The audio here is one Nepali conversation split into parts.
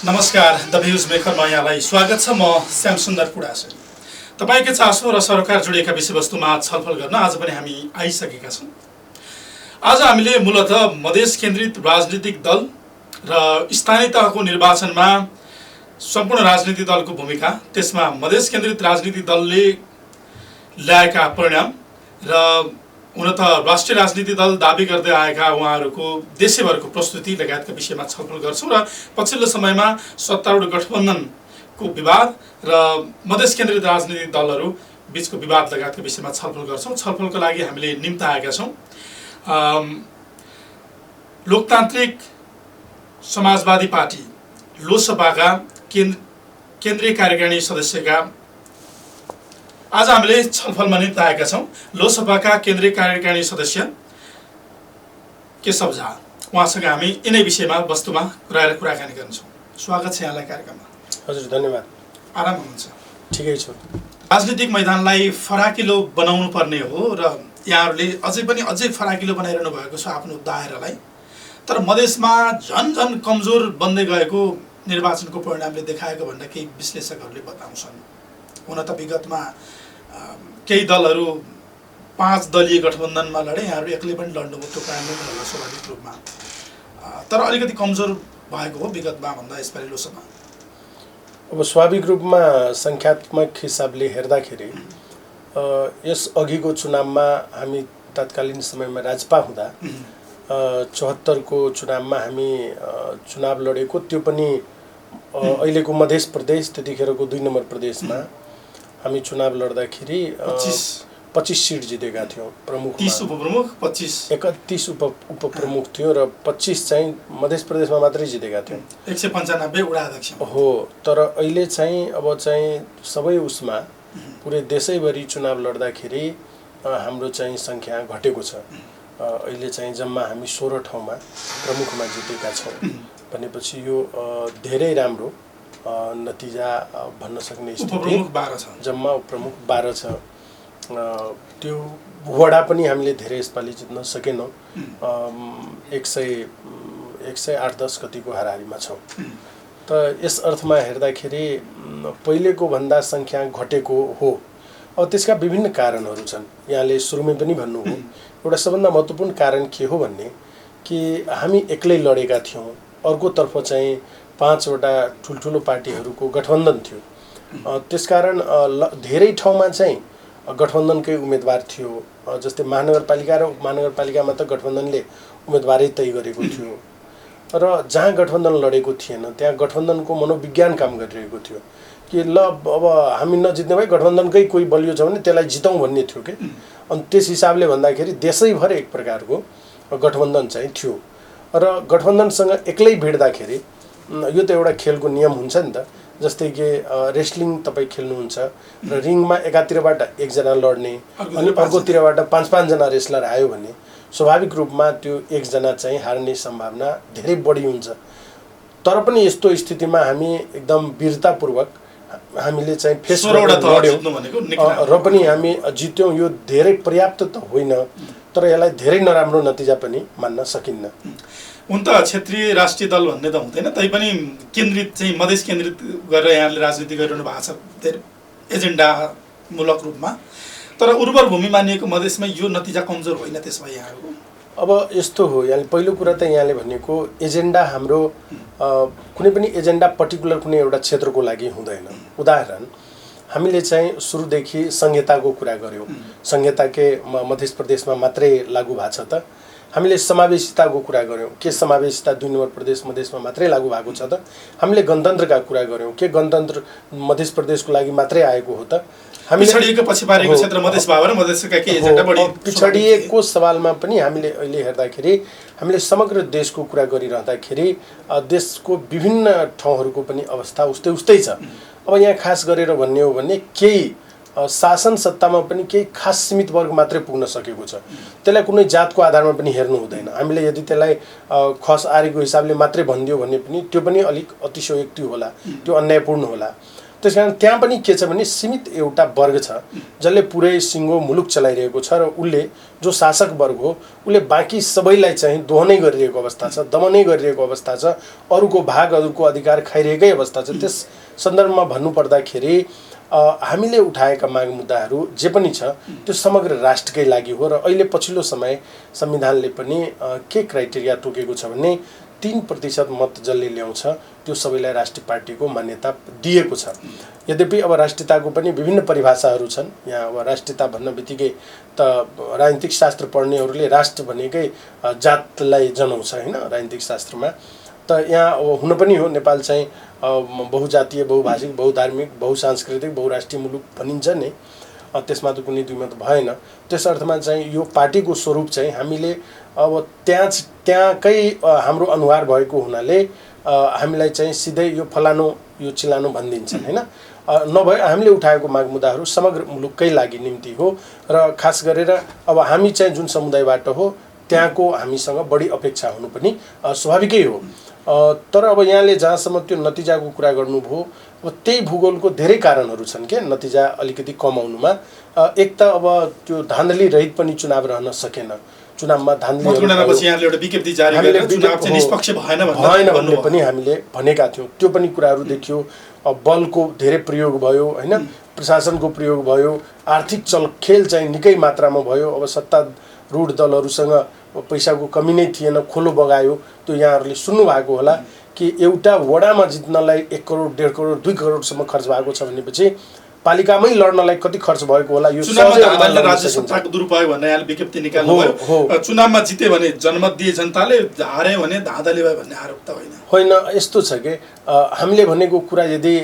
नमस्कार द भ्युज मेकरमा यहाँलाई स्वागत छ। म श्याम सुन्दर पुडासे तपाईकै चासो र सरकार जोडिएका विषयवस्तुमा छलफल गर्न आज पनि हामी आइसकेका छौँ। आज हामीले मूलतः मधेस केन्द्रित राजनीतिक दल र स्थानीय तहको निर्वाचनमा सम्पूर्ण राजनीतिक दलको भूमिका, त्यसमा मधेस केन्द्रित राजनीतिक दलले ल्याएका परिणाम र हुन त राष्ट्रिय राजनीतिक दल दाबी गर्दै आएका उहाँहरूको देशैभरको प्रस्तुति लगायतका विषयमा छलफल गर्छौँ र पछिल्लो समयमा सत्तारूढ गठबन्धनको विवाद र मधेस केन्द्रित राजनीतिक दलहरू बीचको विवाद लगायतका विषयमा छलफल गर्छौँ। छलफलको लागि हामीले निम्ति आएका छौँ लोकतान्त्रिक समाजवादी पार्टी लोसपाका केन्द्रीय कार्यकारिणी सदस्यका आज हामीले छलफलमा निम्ति आएका छौँ लोकसभाका केन्द्रीय कार्यकारिणी सदस्य केशव झा। उहाँसँग हामी यिनै विषयमा वस्तुमा रहेर कुराकानी गर्छौँ। स्वागत छ यहाँलाई कार्यक्रममा। हजुर धन्यवाद। आराम हुनुहुन्छ? ठिकै छु। राजनीतिक मैदानलाई फराकिलो बनाउनु पर्ने हो र यहाँहरूले अझै फराकिलो बनाइरहनु भएको छ आफ्नो दायरालाई। तर मधेसमा झन कमजोर बन्दै गएको निर्वाचनको परिणामले देखाएको भनेर केही विश्लेषकहरूले बताउँछन्। हुन त विगतमा केही दलहरू 5 दलीय गठबन्धनमा लडे, यहाँहरू एक्लै पनि लड्नुभयो, त्यो कारणले होला स्वाभाविक रूपमा। तर अलिकति कमजोर भएको हो विगतमा भन्दा यसपालि लोकसभा। अब स्वाभाविक रूपमा सङ्ख्यात्मक हिसाबले हेर्दाखेरि यस अघिको चुनावमा हामी तत्कालीन समयमा राजपा हुँदा 74 को चुनावमा हामी चुनाव लडेको, त्यो पनि अहिलेको मध्य प्रदेश, त्यतिखेरको 2 नम्बर प्रदेशमा हामी चुनाव लड्दाखेरि 25 सीट जितेका थियौँ। प्रमुख 30 उपप्रमुख 25 31 उपप्रमुख थियो र 25 चाहिँ मध्य प्रदेशमा मात्रै जितेका थियौँ। 195 वडा अध्यक्ष हो। तर अहिले चाहिँ अब चाहिँ सबै उसमा पुरै देशैभरि चुनाव लड्दाखेरि हाम्रो चाहिँ सङ्ख्या घटेको छ। अहिले चाहिँ जम्मा हामी 16 ठाउँमा प्रमुखमा जितेका छौँ भनेपछि यो धेरै राम्रो नतिजा भन्न सक्ने स्थिति। जम्मा उपप्रमुख 12 छ। त्यो वडा पनि हामीले धेरै यसपालि जित्न सकेनौँ। 108-10 कतिको हाराहारीमा छौँ। त यस अर्थमा हेर्दाखेरि पहिलेको भन्दा सङ्ख्या घटेको हो। अब त्यसका विभिन्न कारणहरू छन्। यहाँले सुरुमै पनि भन्नुभयो, एउटा सबभन्दा महत्त्वपूर्ण कारण के हो भन्ने कि हामी एक्लै लडेका थियौँ। अर्कोतर्फ चाहिँ 5 वटा ठुल्ठुलो पार्टीहरूको गठबन्धन थियो। त्यसकारण धेरै ठाउँमा चाहिँ गठबन्धनकै उम्मेदवार थियो। जस्तै महानगरपालिका र उपमहानगरपालिकामा त गठबन्धनले उम्मेदवारै तय गरेको थियो र जहाँ गठबन्धन लडेको थिएन त्यहाँ गठबन्धनको मनोविज्ञान काम गरिरहेको थियो कि ल अब हामी नजित्ने भए गठबन्धनकै कोही बलियो छ भने त्यसलाई जितौँ भन्ने थियो कि। अनि त्यस हिसाबले भन्दाखेरि देशैभर एक प्रकारको गठबन्धन चाहिँ थियो र गठबन्धनसँग एक्लै भिड्दाखेरि यो त एउटा खेलको नियम हुन्छ नि त। जस्तै कि रेस्लिङ तपाईँ खेल्नुहुन्छ र रिङमा एकातिरबाट एकजना लड्ने अनि अर्कोतिरबाट 5-5 जना रेस्लर आयो भने स्वाभाविक रूपमा त्यो एकजना चाहिँ हार्ने सम्भावना धेरै बढी हुन्छ। तर पनि यस्तो स्थितिमा हामी एकदम वीरतापूर्वक हामीले चाहिँ फेस लड्यौँ र पनि हामी जित्यौँ। यो धेरै पर्याप्त त होइन, तर यसलाई धेरै नराम्रो नतिजा पनि मान्न सकिन्न। हुन त क्षेत्रीय राष्ट्रिय दल भन्ने त हुँदैन, तैपनि केन्द्रित चाहिँ मधेस केन्द्रित गरेर यहाँले राजनीति गरिरहनु भएको छ धेरै एजेन्डामूलक रूपमा। तर उर्वर भूमि मानिएको मधेसमा यो नतिजा कमजोर होइन त्यसमा यहाँहरूको? अब यस्तो हो, यहाँले पहिलो कुरा त यहाँले भनेको एजेन्डा हाम्रो कुनै पनि एजेन्डा पर्टिकुलर कुनै एउटा क्षेत्रको लागि हुँदैन। उदाहरण हामीले चाहिँ सुरुदेखि संहिताको कुरा गऱ्यौँ। संहिता के मध्य प्रदेशमा मात्रै लागू भएको छ त? हामीले समावेशिताको कुरा गऱ्यौँ, के समावेशिता 2 नम्बर प्रदेश मधेसमा मात्रै लागू भएको छ त? हामीले गणतन्त्रका कुरा गऱ्यौँ, के गणतन्त्र मध्य प्रदेशको लागि मात्रै आएको हो त? पिछडिएको पछि पारेको क्षेत्र मधेस भयो र मधेसका के एजेन्डा बढी पिछडिएको सवालमा पनि हामीले अहिले हेर्दाखेरि हामीले समग्र देशको कुरा गरिरहँदाखेरि देशको विभिन्न ठाउँहरूको पनि अवस्था उस्तै छ। अब यहाँ खास गरेर भन्ने हो भने केही शासन सत्तामा पनि केही खास सीमित वर्ग मात्रै पुग्न सकेको छ। त्यसलाई कुनै जातको आधारमा पनि हेर्नु हुँदैन। हामीले यदि त्यसलाई खस आरेको हिसाबले मात्रै भनिदियो भने पनि त्यो पनि अलिक अतिशयोक्ति होला, त्यो अन्यायपूर्ण होला। त्यसकारण त्यहाँ पनि के छ भने सीमित एउटा वर्ग छ जसले पुरै सिङ्गो मुलुक चलाइरहेको छ र उसले जो शासक वर्ग हो उसले बाँकी सबैलाई चाहिँ दोहनै गरिरहेको अवस्था छ, दमनै गरिरहेको अवस्था छ, अरूको भाग अरूको अधिकार खाइरहेकै अवस्था छ। त्यस सन्दर्भमा भन्नुपर्दाखेरि हामीले उठाएका माग मुद्दाहरू जे पनि छ त्यो समग्र राष्ट्रकै लागि हो। र अहिले पछिल्लो समय संविधानले पनि के क्राइटेरिया तोकेको छ भने 3% मत जसले ल्याउँछ त्यो सबैलाई राष्ट्रिय पार्टीको मान्यता दिएको छ। यद्यपि अब राष्ट्रियताको पनि विभिन्न परिभाषाहरू छन्। यहाँ अब राष्ट्रियता भन्न बित्तिकै त राजनीतिक शास्त्र पढ्नेहरूले राष्ट्र भनेकै जातलाई जनाउँछ होइन राजनीतिक शास्त्रमा। त यहाँ अब हुन पनि हो, नेपाल चाहिँ बहुजातीय, बहुभाषिक, बहुधार्मिक, बहुसांस्कृतिक, बहुराष्ट्रिय मुलुक भनिन्छ नै, त्यसमा त कुनै दुईमत भएन। त्यस अर्थमा चाहिँ यो पार्टीको स्वरूप चाहिँ हामीले अब त्यहाँकै हाम्रो अनुहार भएको हुनाले हामीलाई चाहिँ सिधै यो फलानो यो चिलानो भनिदिन्छन् होइन। नभए हामीले उठाएको माग मुद्दाहरू समग्र मुलुककै लागि निम्ति हो र खास गरेर अब हामी चाहिँ जुन समुदायबाट हो त्यहाँको हामीसँग बढी अपेक्षा हुनु पनि स्वाभाविकै हो। तर अब यहाँले जहाँसम्म त्यो नतिजाको कुरा गर्नुभयो, अब त्यही भूगोलको धेरै कारणहरू छन् के नतिजा अलिकति कम आउनुमा। एक त अब त्यो धाँधली रहित पनि चुनाव रहन सकेन। चुनावमा धाँधली भएन भन्ने पनि हामीले भनेका थियौँ। त्यो पनि कुराहरू देखियो। बलको धेरै प्रयोग भयो होइन, प्रशासनको प्रयोग भयो, आर्थिक चलखेल चाहिँ निकै मात्रामा भयो। अब सत्तारूढ दलहरूसँग पैसाको कमी नै थिएन, खोलो बगायो। त्यो यहाँहरूले सुन्नुभएको होला कि एउटा वडामा जित्नलाई 1 करोड 1.5 करोड 2 करोडसम्म खर्च भएको छ भनेपछि पालिकामै लड्नलाई कति खर्च भएको होला। यो राज्य सत्ताको दुरुपयोग भन्ने यहाँले विज्ञप्ति निकाल्नुभयो। चुनावमा जिते भने जनमत दिए जनताले, हार्यो भने धाँधली भयो भन्ने आरोप त होइन। यस्तो छ कि हामीले भनेको कुरा यदि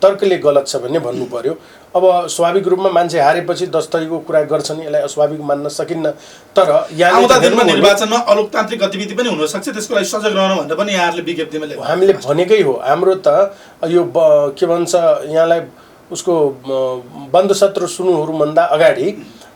तर्कले गलत छ भने भन्नु पर्यो। अब स्वाभाविक रूपमा मान्छे हारेपछि 10 थरीको कुरा गर्छन्, यसलाई अस्वाभाविक मान्न सकिन्न। तर आउँदा दिनमा निर्वाचनमा अलोकतान्त्रिक गतिविधि पनि हुन सक्छ, त्यसको लागि सजग रहनु भनेर पनि यहाँहरूले विज्ञप्तिमा लेख्नु हामीले भनेकै हो। हाम्रो त यो के भन्छ यहाँलाई उसको बन्द सत्र सुरु हुनुभन्दा अगाडि,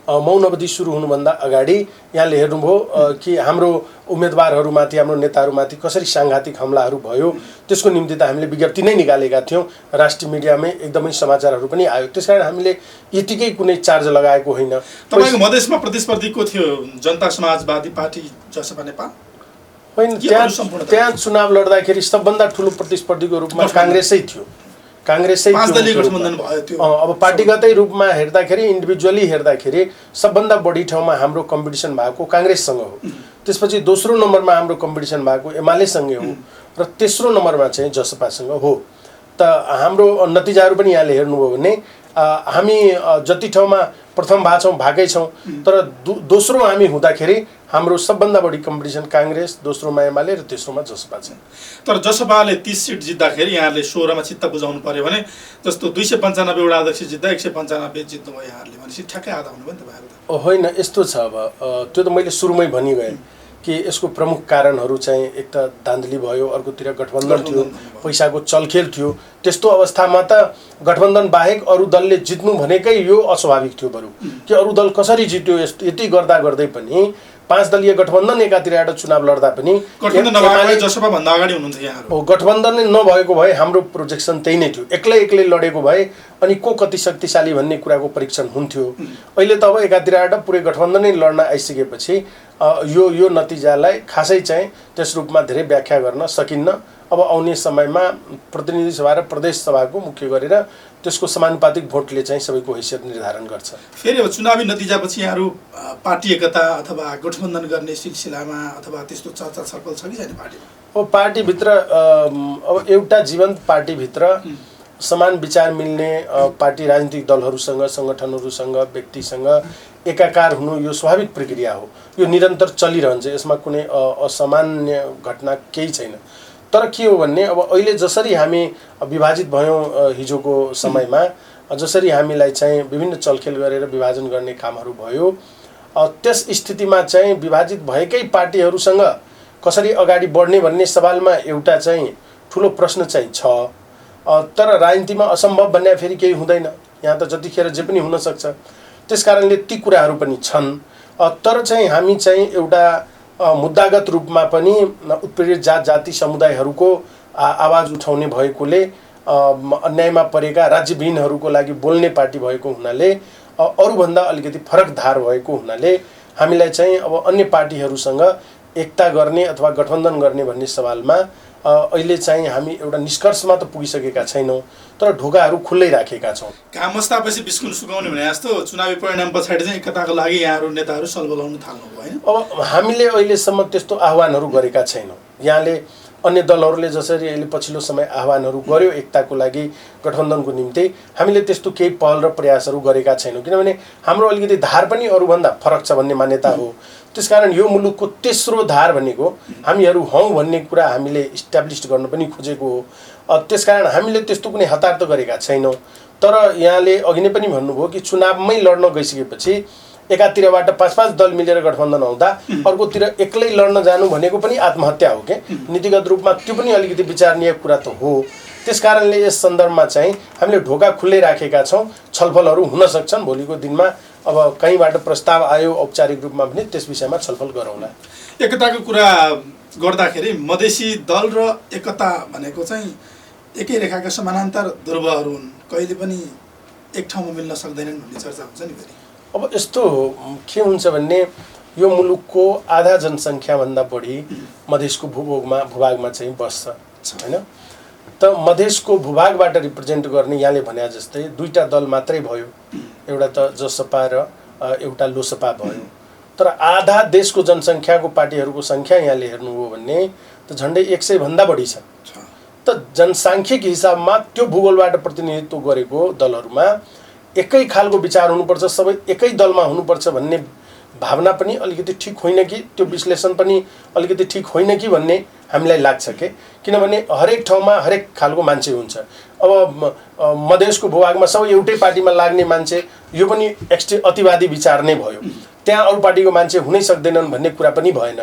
मौन अवधि सुरु हुनुभन्दा अगाडि यहाँले हेर्नुभयो कि हाम्रो उम्मेदवारहरूमाथि, हाम्रो नेताहरूमाथि कसरी साङ्घातिक हमलाहरू भयो। त्यसको निम्ति त हामीले विज्ञप्ति नै निकालेका थियौँ। राष्ट्रिय मिडियामै एकदमै समाचारहरू पनि आयो। त्यसकारण हामीले यतिकै कुनै चार्ज लगाएको होइन। तपाईँको मधेसमा प्रतिस्पर्धी को थियो? जनता समाजवादी पार्टी जसपा नेपाल होइन। त्यहाँ चुनाव लड्दाखेरि सबभन्दा ठुलो प्रतिस्पर्धीको रूपमा काङ्ग्रेसै थियो। अब पार्टीगतै रूपमा हेर्दाखेरि, इन्डिभिजुअली हेर्दाखेरि सबभन्दा बढी ठाउँमा हाम्रो कम्पिटिसन भएको काङ्ग्रेससँग हो। त्यसपछि दोस्रो नम्बरमा हाम्रो कम्पिटिसन भएको एमालेसँगै हो र तेस्रो नम्बरमा चाहिँ जसपासँग हो। त हाम्रो नतिजाहरू पनि यहाँले हेर्नुभयो भने हामी जति ठाउँमा प्रथम भएकै छौँ, तर दोस्रो हामी हुँदाखेरि हाम्रो सबभन्दा बढी कम्पिटिसन काङ्ग्रेस, दोस्रोमा एमाले र तेस्रोमा जसपा छ। तर जसपाले 30 सीट जित्दाखेरि यहाँहरूले 16मा चित्त बुझाउनु पर्यो भने जस्तो 295 वडा अध्यक्ष जित्दा 195 जित्नुभयो यहाँहरूले भनेपछि ठ्याक्कै आधा हुनु पनि त होइन। यस्तो छ। अब त्यो त मैले सुरुमै भनिगएँ कि यसको प्रमुख कारणहरू चाहिँ एक त धाँधली भयो, अर्कोतिर गठबन्धन थियो, पैसाको चलखेल थियो। त्यस्तो अवस्थामा त गठबन्धन बाहेक अरू दलले जित्नु भनेकै यो अस्वाभाविक थियो। बरु कि अरू दल कसरी जित्यो यति गर्दा गर्दै पनि 5 दलीय गठबन्धन एकातिर चुनाव लड्दा पनि गठबन्धन नै नभएको भए हाम्रो प्रोजेक्सन त्यही नै थियो। एक्लै लडेको भए अनि को कति शक्तिशाली भन्ने कुराको परीक्षण हुन्थ्यो। अहिले त अब एकातिर पुरै गठबन्धनै लड्न आइसकेपछि यो नतिजालाई खासै चाहिँ त्यस रूपमा धेरै व्याख्या गर्न सकिन्न। अब आउने समयमा प्रतिनिधि सभा र प्रदेश सभाको मुख्य गरेर त्यसको समानुपातिक भोटले चाहिँ सबैको हैसियत निर्धारण गर्छ। फेरि अब चुनावी नतिजापछि यहाँहरू पार्टी एकता अथवा गठबन्धन गर्ने सिलसिलामा अथवा त्यस्तो चर्चा छलफल छ कि छैन पार्टीमा? अब पार्टीभित्र अब एउटा जीवन्त पार्टीभित्र समान विचार मिल्ने पार्टी राजनीतिक दलहरूसँग, सङ्गठनहरूसँग, व्यक्तिसँग एकाकार हुनु यो स्वाभाविक प्रक्रिया हो। यो निरन्तर चलिरहन्छ। यसमा कुनै असामान्य घटना केही छैन। तर के हो भन्ने अब अहिले जसरी हामी विभाजित भयौँ हिजोको समयमा, जसरी हामीलाई चाहिँ विभिन्न चलखेल गरेर विभाजन गर्ने कामहरू भयो, त्यस स्थितिमा चाहिँ विभाजित भएकै पार्टीहरूसँग कसरी अगाडि बढ्ने भन्ने सवालमा एउटा चाहिँ ठुलो प्रश्न चाहिँ छ। तर राजनीतिमा असम्भव भन्ने फेरि केही हुँदैन। यहाँ त जतिखेर जे पनि हुनसक्छ। त्यस कारणले ती कुराहरू पनि छन्। तर चाहिँ हामी चाहिँ एउटा मुद्दागत रूपमा पनि उत्पीडित जाति समुदायहरूको आवाज उठाउने भएकोले अन्यायमा परेका राज्यविहीनहरूको लागि बोल्ने पार्टी भएको हुनाले अरूभन्दा अलिकति फरक धार भएको हुनाले हामीलाई चाहिँ अब अन्य पार्टीहरूसँग एकता गर्ने अथवा गठबन्धन गर्ने भन्ने सवालमा अहिले चाहिँ हामी एउटा निष्कर्षमा त पुगिसकेका छैनौँ, तर ढोकाहरू खुल्लै राखेका छौँ। घाम मस्तापछि बिस्कुन सुकाउने भने जस्तो चुनावी परिणाम पछाडि चाहिँ एकताको लागि यहाँहरू नेताहरू सलबल हुन थाल्नुभयो होइन? अब हामीले अहिलेसम्म त्यस्तो आह्वानहरू गरेका छैनौँ। यहाँले अन्य दलहरूले जसरी अहिले पछिल्लो समय आह्वानहरू गर्यो एकताको लागि गठबन्धनको निम्ति, हामीले त्यस्तो केही पहल र प्रयासहरू गरेका छैनौँ, किनभने हाम्रो अलिकति धार पनि अरूभन्दा फरक छ भन्ने मान्यता हो। त्यसकारण यो मुलुकको तेस्रो धार भनेको हामीहरू हौँ भन्ने कुरा हामीले इस्ट्याब्लिस गर्न पनि खोजेको हो। त्यसकारण हामीले त्यस्तो कुनै हतार त गरेका छैनौँ। तर यहाँले अघि नै पनि भन्नुभयो कि चुनावमै लड्न गइसकेपछि एकातिरबाट 5-5 दल मिलेर गठबन्धन आउँदा अर्कोतिर एक्लै लड्न जानु भनेको पनि आत्महत्या हो के? नीतिगत रूपमा त्यो पनि अलिकति विचारणीय कुरा त हो। त्यसकारणले यस सन्दर्भमा चाहिँ हामीले ढोका खुल्लै राखेका छौँ। छलफलहरू हुन सक्छन् भोलिको दिनमा। अब कहीँबाट प्रस्ताव आयो औपचारिक रूपमा भने त्यस विषयमा छलफल गरौँला। एकताको कुरा गर्दाखेरि मधेसी दल र एकता भनेको चाहिँ एकै रेखाका समानान्तर ध्रुवहरू हुन्, कहिले पनि एक ठाउँमा मिल्न सक्दैनन् भन्ने चर्चा हुन्छ नि फेरि। अब यस्तो के हुन्छ भन्ने यो मुलुकको आधा जनसङ्ख्याभन्दा बढी मधेसको भूभागमा चाहिँ बस्छ होइन? त मधेसको भूभागबाट रिप्रेजेन्ट गर्ने यहाँले भने जस्तै दुईटा दल मात्रै भयो, एउटा त जसपा र एउटा लोसपा भयो। तर आधा देशको जनसङ्ख्याको पार्टीहरूको सङ्ख्या यहाँले हेर्नुभयो भने त झन्डै 100 भन्दा बढी छ। त जनसाङ्ख्यिक हिसाबमा त्यो भूगोलबाट प्रतिनिधित्व गरेको दलहरूमा एकै खालको विचार हुनुपर्छ, सबै एकै दलमा हुनुपर्छ भन्ने भावना पनि अलिकति ठिक होइन कि, त्यो विश्लेषण पनि अलिकति ठिक होइन कि भन्ने हामीलाई लाग्छ के? किनभने हरेक ठाउँमा हरेक खालको मान्छे हुन्छ। अब मधेसको भूभागमा सबै एउटै पार्टीमा लाग्ने मान्छे, यो पनि अतिवादी विचार नै भयो। त्यहाँ अरू पार्टीको मान्छे हुनै सक्दैनन् भन्ने कुरा पनि भएन।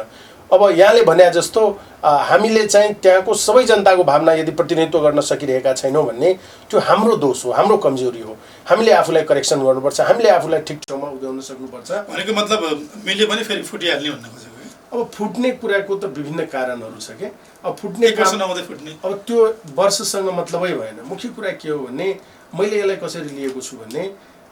अब यहाँले भने जस्तो हामीले चाहिँ त्यहाँको सबै जनताको भावना यदि प्रतिनिधित्व गर्न सकिरहेका छैनौँ भन्ने त्यो हाम्रो दोष हो, हाम्रो कमजोरी हो। हामीले आफूलाई करेक्सन गर्नुपर्छ, हामीले आफूलाई ठिक ठाउँमा उभ्याउन सक्नुपर्छ। भनेको मतलब मिल्यो भने फेरि फुटिहाल्ने भन्न खोजेको। अब फुट्ने कुराको त विभिन्न कारणहरू छ के? अब फुट्ने फुट्ने अब त्यो वर्षसँग मतलबै भएन। मुख्य कुरा के हो भने मैले यसलाई कसरी लिएको छु भने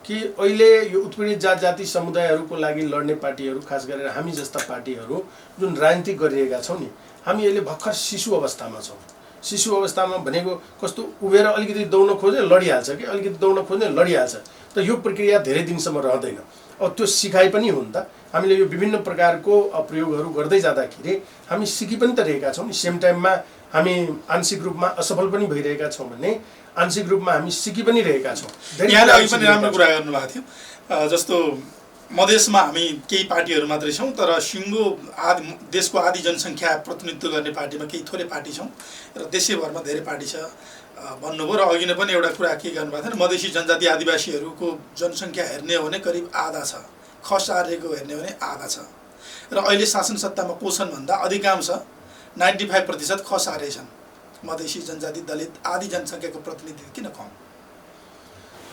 कि अहिले यो उत्पीडित जाति समुदायहरूको लागि लड्ने पार्टीहरू, खास गरेर हामी जस्ता पार्टीहरू जुन राजनीति गरिरहेका छौँ नि, हामी अहिले भर्खर शिशु अवस्थामा छौँ। शिशु अवस्थामा भनेको कस्तो, उभिएर अलिकति दौड्न खोज्ने लडिहाल्छ कि, अलिकति दौड्न खोज्ने लडिहाल्छ। त यो प्रक्रिया धेरै दिनसम्म रहँदैन। अब त्यो सिकाइ पनि हो नि त। हामीले यो विभिन्न प्रकारको प्रयोगहरू गर्दै जाँदाखेरि हामी सिकि पनि त रहेका छौँ नि। सेम टाइममा हामी आंशिक रूपमा असफल पनि भइरहेका छौँ भने आंशिक रूपमा हामी सिकि पनि रहेका छौँ। यहाँले अघि पनि राम्रो कुरा गर्नुभएको थियो। जस्तो मधेसमा हामी केही पार्टीहरू मात्रै छौँ, तर सिङ्गो देशको आधी जनसङ्ख्या प्रतिनिधित्व गर्ने पार्टीमा केही थोरै पार्टी छौँ र देशैभरमा धेरै पार्टी छ भन्नुभयो। र अघि नै पनि एउटा कुरा के गर्नुभएको थियो, मधेसी जनजाति आदिवासीहरूको जनसङ्ख्या हेर्ने हो भने करिब आधा छ, खस आर्यको हेर्ने हो भने आधा छ। र अहिले शासन सत्तामा को छन् भन्दा अधिकांश 95% खस आर्य छन्। मधेसी जनजाति दलित आदि जनसङ्ख्याको प्रतिनिधित्व किन कम?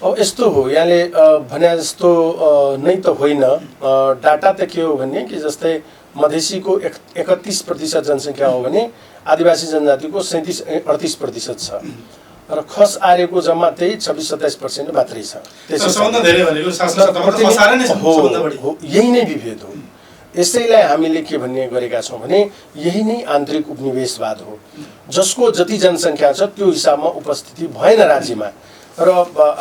अब यस्तो हो, यहाँले भने जस्तो नै त होइन। डाटा त के हो भने कि जस्तै मधेसीको 31% जनसङ्ख्या हो भने आदिवासी जनजातिको 37-38% छ र खस आर्यको जम्मा त्यही 26-27% मात्रै छ। यही नै विभेद हो। यसैलाई हामीले के भन्ने गरेका छौँ भने यही नै आन्तरिक उपनिवेशवाद हो, जसको जति जनसङ्ख्या छ त्यो हिसाबमा उपस्थिति भएन राज्यमा र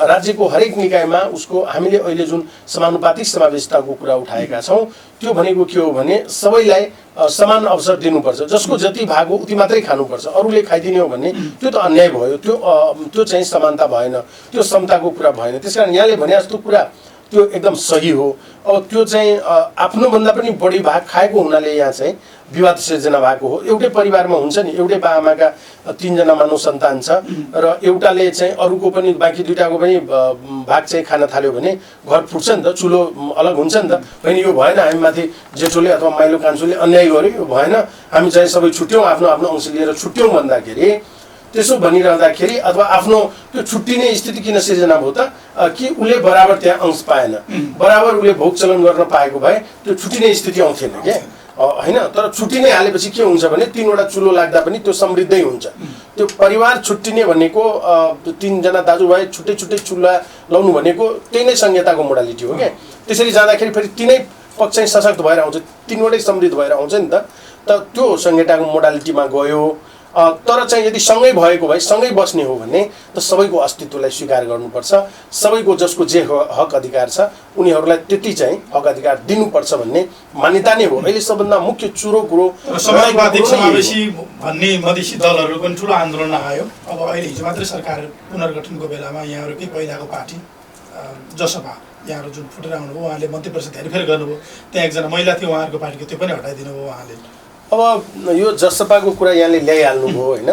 राज्यको हरेक निकायमा उसको हामीले अहिले जुन समानुपातिक समावेशिताको कुरा उठाएका छौँ त्यो भनेको के हो भने सबैलाई समान अवसर दिनुपर्छ, जसको जति भाग हो उति मात्रै खानुपर्छ, अरूले खाइदिने हो भने त्यो त अन्याय भयो। त्यो चाहिँ समानता भएन, त्यो समताको कुरा भएन। त्यसकारण यहाँले भने जस्तो कुरा त्यो एकदम सही हो। अब त्यो चाहिँ आफ्नोभन्दा पनि बढी भाग खाएको हुनाले यहाँ चाहिँ विवाद सिर्जना भएको हो। एउटै परिवारमा हुन्छ नि, एउटै बाआमाका 3 जना मानव सन्तान छ र एउटाले चाहिँ अरूको पनि बाँकी दुईटाको पनि भाग चाहिँ खान थाल्यो भने घर फुट्छ नि त, चुलो अलग हुन्छ नि त। होइन यो भएन, हामी माथि जेठोले अथवा माइलो कान्छोले अन्याय गर्यो, यो भएन, हामी चाहिँ सबै छुट्यौँ, आफ्नो आफ्नो अंश लिएर छुट्यौँ भन्दाखेरि त्यसो भनिरहँदाखेरि अथवा आफ्नो त्यो छुट्टिने स्थिति किन सिर्जना भयो त कि उसले बराबर त्यहाँ अंश पाएन, बराबर उसले भोग चलन गर्न पाएको भए त्यो छुट्टिने स्थिति आउँथेन क्या होइन। तर छुट्टिनै हालेपछि के हुन्छ भने 3वटा चुलो लाग्दा पनि त्यो समृद्धै हुन्छ। त्यो परिवार छुट्टिने भनेको 3 जना दाजुभाइ छुट्टै छुट्टै चुल्हा लाउनु भनेको त्यही नै संहिताको मोडालिटी हो क्या। त्यसरी जाँदाखेरि फेरि तिनै पक्ष चाहिँ सशक्त भएर आउँछ, 3वटै समृद्ध भएर आउँछ नि त। त्यो संहिताको मोडालिटीमा गयो। तर चाहिँ यदि सँगै भएको भए सँगै बस्ने हो भने त सबैको अस्तित्वलाई स्वीकार गर्नुपर्छ, सबैको जसको जे हक अधिकार छ उनीहरूलाई त्यति चाहिँ हक अधिकार दिनुपर्छ भन्ने मान्यता नै हो। अहिले सबभन्दा मुख्य चुरो कुरो समाजवादी समावेशी भन्ने मधेसी दलहरूको पनि ठुलो आन्दोलन आयो। अब अहिले हिजो मात्रै सरकार पुनर्गठनको बेलामा यहाँहरूकै पहिलाको पार्टी जसपा यहाँहरू जुन फुटेर आउनुभयो उहाँले मन्त्री परिषद हेरफेर गर्नुभयो, त्यहाँ एकजना महिला थियो उहाँहरूको पार्टीको, त्यो पनि हटाइदिनु भयो उहाँले। अब यो जसपाको कुरा यहाँले ल्याइहाल्नुभयो होइन।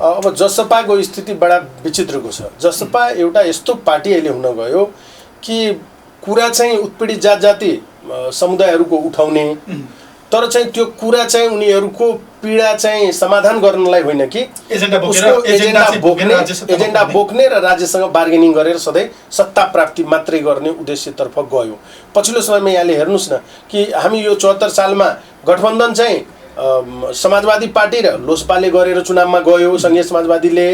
अब जसपाको स्थिति बडा विचित्रको छ। जसपा एउटा यस्तो पार्टी अहिले हुन गयो कि कुरा चाहिँ उत्पीडित जात जाति समुदायहरूको उठाउने, तर चाहिँ त्यो कुरा चाहिँ उनीहरूको पीडा चाहिँ समाधान गर्नलाई होइन कि एजेन्डा बोक्ने र राज्यसँग बार्गेनिङ गरेर सधैँ सत्ता प्राप्ति मात्रै गर्ने उद्देश्यतर्फ गयो। पछिल्लो समयमा यहाँले हेर्नुहोस् न कि हामी यो 74 सालमा गठबन्धन चाहिँ समाजवादी पार्टी र लोसपाले गरेर चुनावमा गयो सङ्घीय समाजवादीले।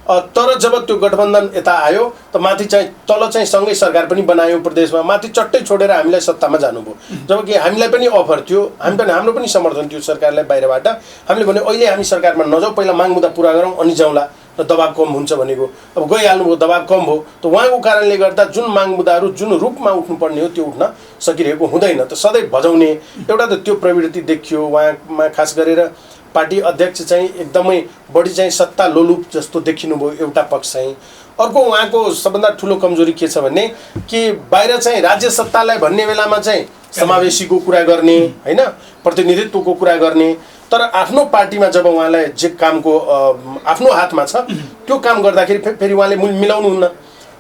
तर जब त्यो गठबन्धन यता आयो त माथि चाहिँ तल चाहिँ सँगै सरकार पनि बनायो प्रदेशमा, माथि चट्टै छोडेर हामीलाई सत्तामा जानुभयो। जबकि हामीलाई पनि अफर थियो, हाम्रो पनि समर्थन थियो सरकारलाई बाहिरबाट। हामीले भने अहिले हामी सरकारमा नजाउँ, पहिला माग मुद्दा पुरा गरौँ अनि जाउँला र दबाब कम हुन्छ भनेको। अब गइहाल्नुभयो, दबाब कम भयो त उहाँको कारणले गर्दा जुन माग मुद्दाहरू जुन रूपमा उठ्नुपर्ने हो त्यो उठ्न सकिरहेको हुँदैन। त सधैँ भजाउने एउटा त त्यो प्रवृत्ति देखियो उहाँमा। खास गरेर पार्टी अध्यक्ष चाहिँ एकदमै बढी चाहिँ सत्ता लोलुप जस्तो देखिनुभयो एउटा पक्ष चाहिँ। अर्को उहाँको सबभन्दा ठुलो कमजोरी के छ भने कि बाहिर चाहिँ राज्य सत्तालाई भन्ने बेलामा चाहिँ समावेशीको कुरा गर्ने होइन, प्रतिनिधित्वको कुरा गर्ने, तर आफ्नो पार्टीमा जब उहाँलाई जे कामको आफ्नो हातमा छ त्यो काम गर्दाखेरि फेरि उहाँले मिलाउनुहुन्न।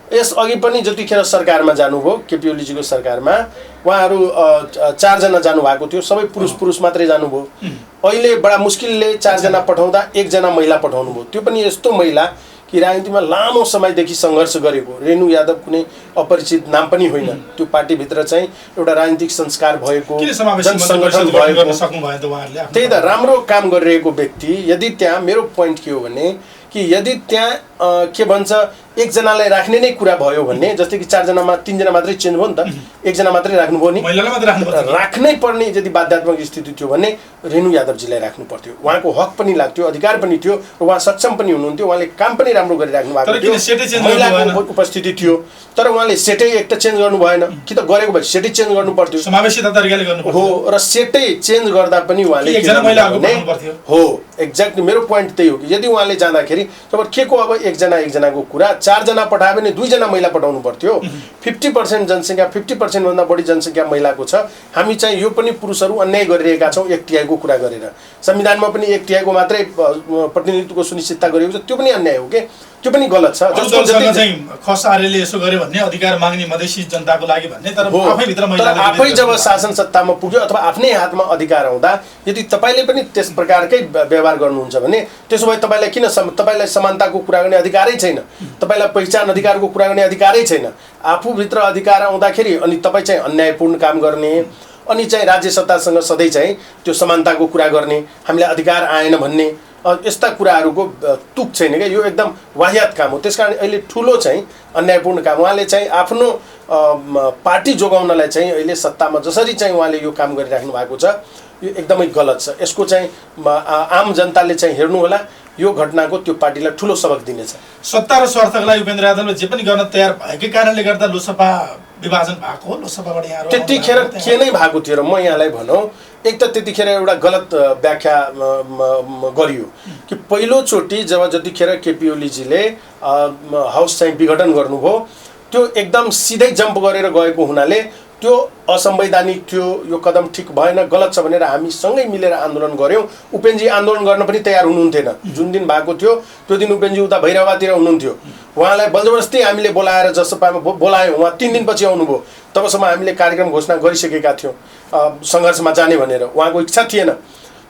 यसअघि पनि जतिखेर सरकारमा जानुभयो केपी ओलीजीको सरकारमा उहाँहरू 4 जना जानुभएको थियो, सबै पुरुष मात्रै जानुभयो। अहिले बडा मुस्किलले 4 जना पठाउँदा 1 जना महिला पठाउनु भयो, त्यो पनि यस्तो महिला कि राजनीतिमा लामो समयदेखि सङ्घर्ष गरेको। रेणु यादव कुनै अपरिचित नाम पनि होइन, त्यो पार्टीभित्र चाहिँ एउटा राजनीतिक संस्कार भएको, जनसङ्गठन भएको, त्यही त राम्रो काम गरिरहेको व्यक्ति। यदि त्यहाँ मेरो पोइन्ट के हो भने कि यदि त्यहाँ के भन्छ 1 जनालाई राख्ने नै कुरा भयो भने, जस्तै कि 4 जनामा 3 जना मात्रै चेन्ज भयो नि त, 1 जना मात्रै राख्नुभयो नि, राख्नै पर्ने यदि बाध्यात्मक स्थिति थियो भने रेणु यादवजीलाई राख्नु पर्थ्यो। उहाँको हक पनि लाग्थ्यो, अधिकार पनि थियो र उहाँ सक्षम पनि हुनुहुन्थ्यो, उहाँले काम पनि राम्रो गरिराख्नु भएको थियो, महिलाको उपस्थिति थियो। तर उहाँले सेटै एक त चेन्ज गर्नु भएन कि त गरेको भए सेटै चेन्ज गर्नु पर्थ्यो हो, र सेटै चेन्ज गर्दा पनि उहाँले हो। एक्ज्याक्टली मेरो पोइन्ट त्यही हो कि यदि उहाँले जाँदाखेरि जब के को अब 1 जनाको कुरा 4 जना पठायो भने 2 जना महिला पठाउनु पर्थ्यो। 50% जनसङ्ख्या 50% भन्दा बढी जनसङ्ख्या महिलाको छ। हामी चाहिँ यो पनि पुरुषहरू अन्याय गरिरहेका छौँ 1/3 को कुरा गरेर। संविधानमा पनि 1/3 को मात्रै प्रतिनिधित्वको सुनिश्चितता गरिएको छ, त्यो पनि अन्याय हो के, त्यो पनि गलत छ। खसारेले यसो गर्यो भन्ने अधिकार माग्ने मधेसी जनताको लागि भन्ने, तर आफै जब शासन सत्तामा पुग्यो अथवा आफ्नै हातमा अधिकार आउँदा यदि तपाईँले पनि त्यस प्रकारकै व्यवहार गर्नुहुन्छ भने त्यसो भए तपाईँलाई समानताको कुरा गर्ने अधिकारै छैन, तपाईँलाई पहिचान अधिकारको कुरा गर्ने अधिकारै छैन। आफूभित्र अधिकार आउँदाखेरि अनि तपाईँ चाहिँ अन्यायपूर्ण काम गर्ने, अनि चाहिँ राज्य सत्तासँग सधैँ चाहिँ त्यो समानताको कुरा गर्ने, हामीलाई अधिकार आएन भन्ने यस्ता कुराहरूको तुक छैन क्या। यो एकदम वाहियात काम हो। त्यसकारण अहिले ठुलो चाहिँ अन्यायपूर्ण काम उहाँले चाहिँ आफ्नो पार्टी जोगाउनलाई चाहिँ अहिले सत्तामा जसरी चाहिँ उहाँले यो काम गरिराख्नु भएको छ यो एकदमै गलत छ। यसको चाहिँ आम जनताले चाहिँ हेर्नु होला, यो घटनाको त्यो पार्टीलाई ठुलो सबक दिनेछ। सत्ता र स्वार्थको लागि उपेन्द्र यादवले जे पनि गर्न तयार भएकै कारणले गर्दा लोकसभा विभाजन भएको, लोकसभाबाट यहाँ त्यतिखेर के नै भएको थियो र म यहाँलाई भनौँ, एक त त्यतिखेर एउटा गलत व्याख्या गरियो कि पहिलोचोटि जतिखेर केपी ओलीजीले हाउस चाहिँ विघटन गर्नुभयो त्यो एकदम सिधै जम्प गरेर गएको हुनाले त्यो असंवैधानिक थियो, यो कदम ठिक भएन, गलत छ भनेर हामी सँगै मिलेर आन्दोलन गऱ्यौँ। उपेन्द्रजी आन्दोलन गर्न पनि तयार हुनुहुन्थेन। जुन दिन भएको थियो त्यो दिन उपेन्द्रजी उता भैरवातिर हुनुहुन्थ्यो। उहाँलाई बलजबरजस्ती हामीले बोलाएर जसपामा बोलायौँ, उहाँ 3 दिनपछि आउनुभयो। तबसम्म हामीले कार्यक्रम घोषणा गरिसकेका थियौँ सङ्घर्षमा जाने भनेर, उहाँको इच्छा थिएन।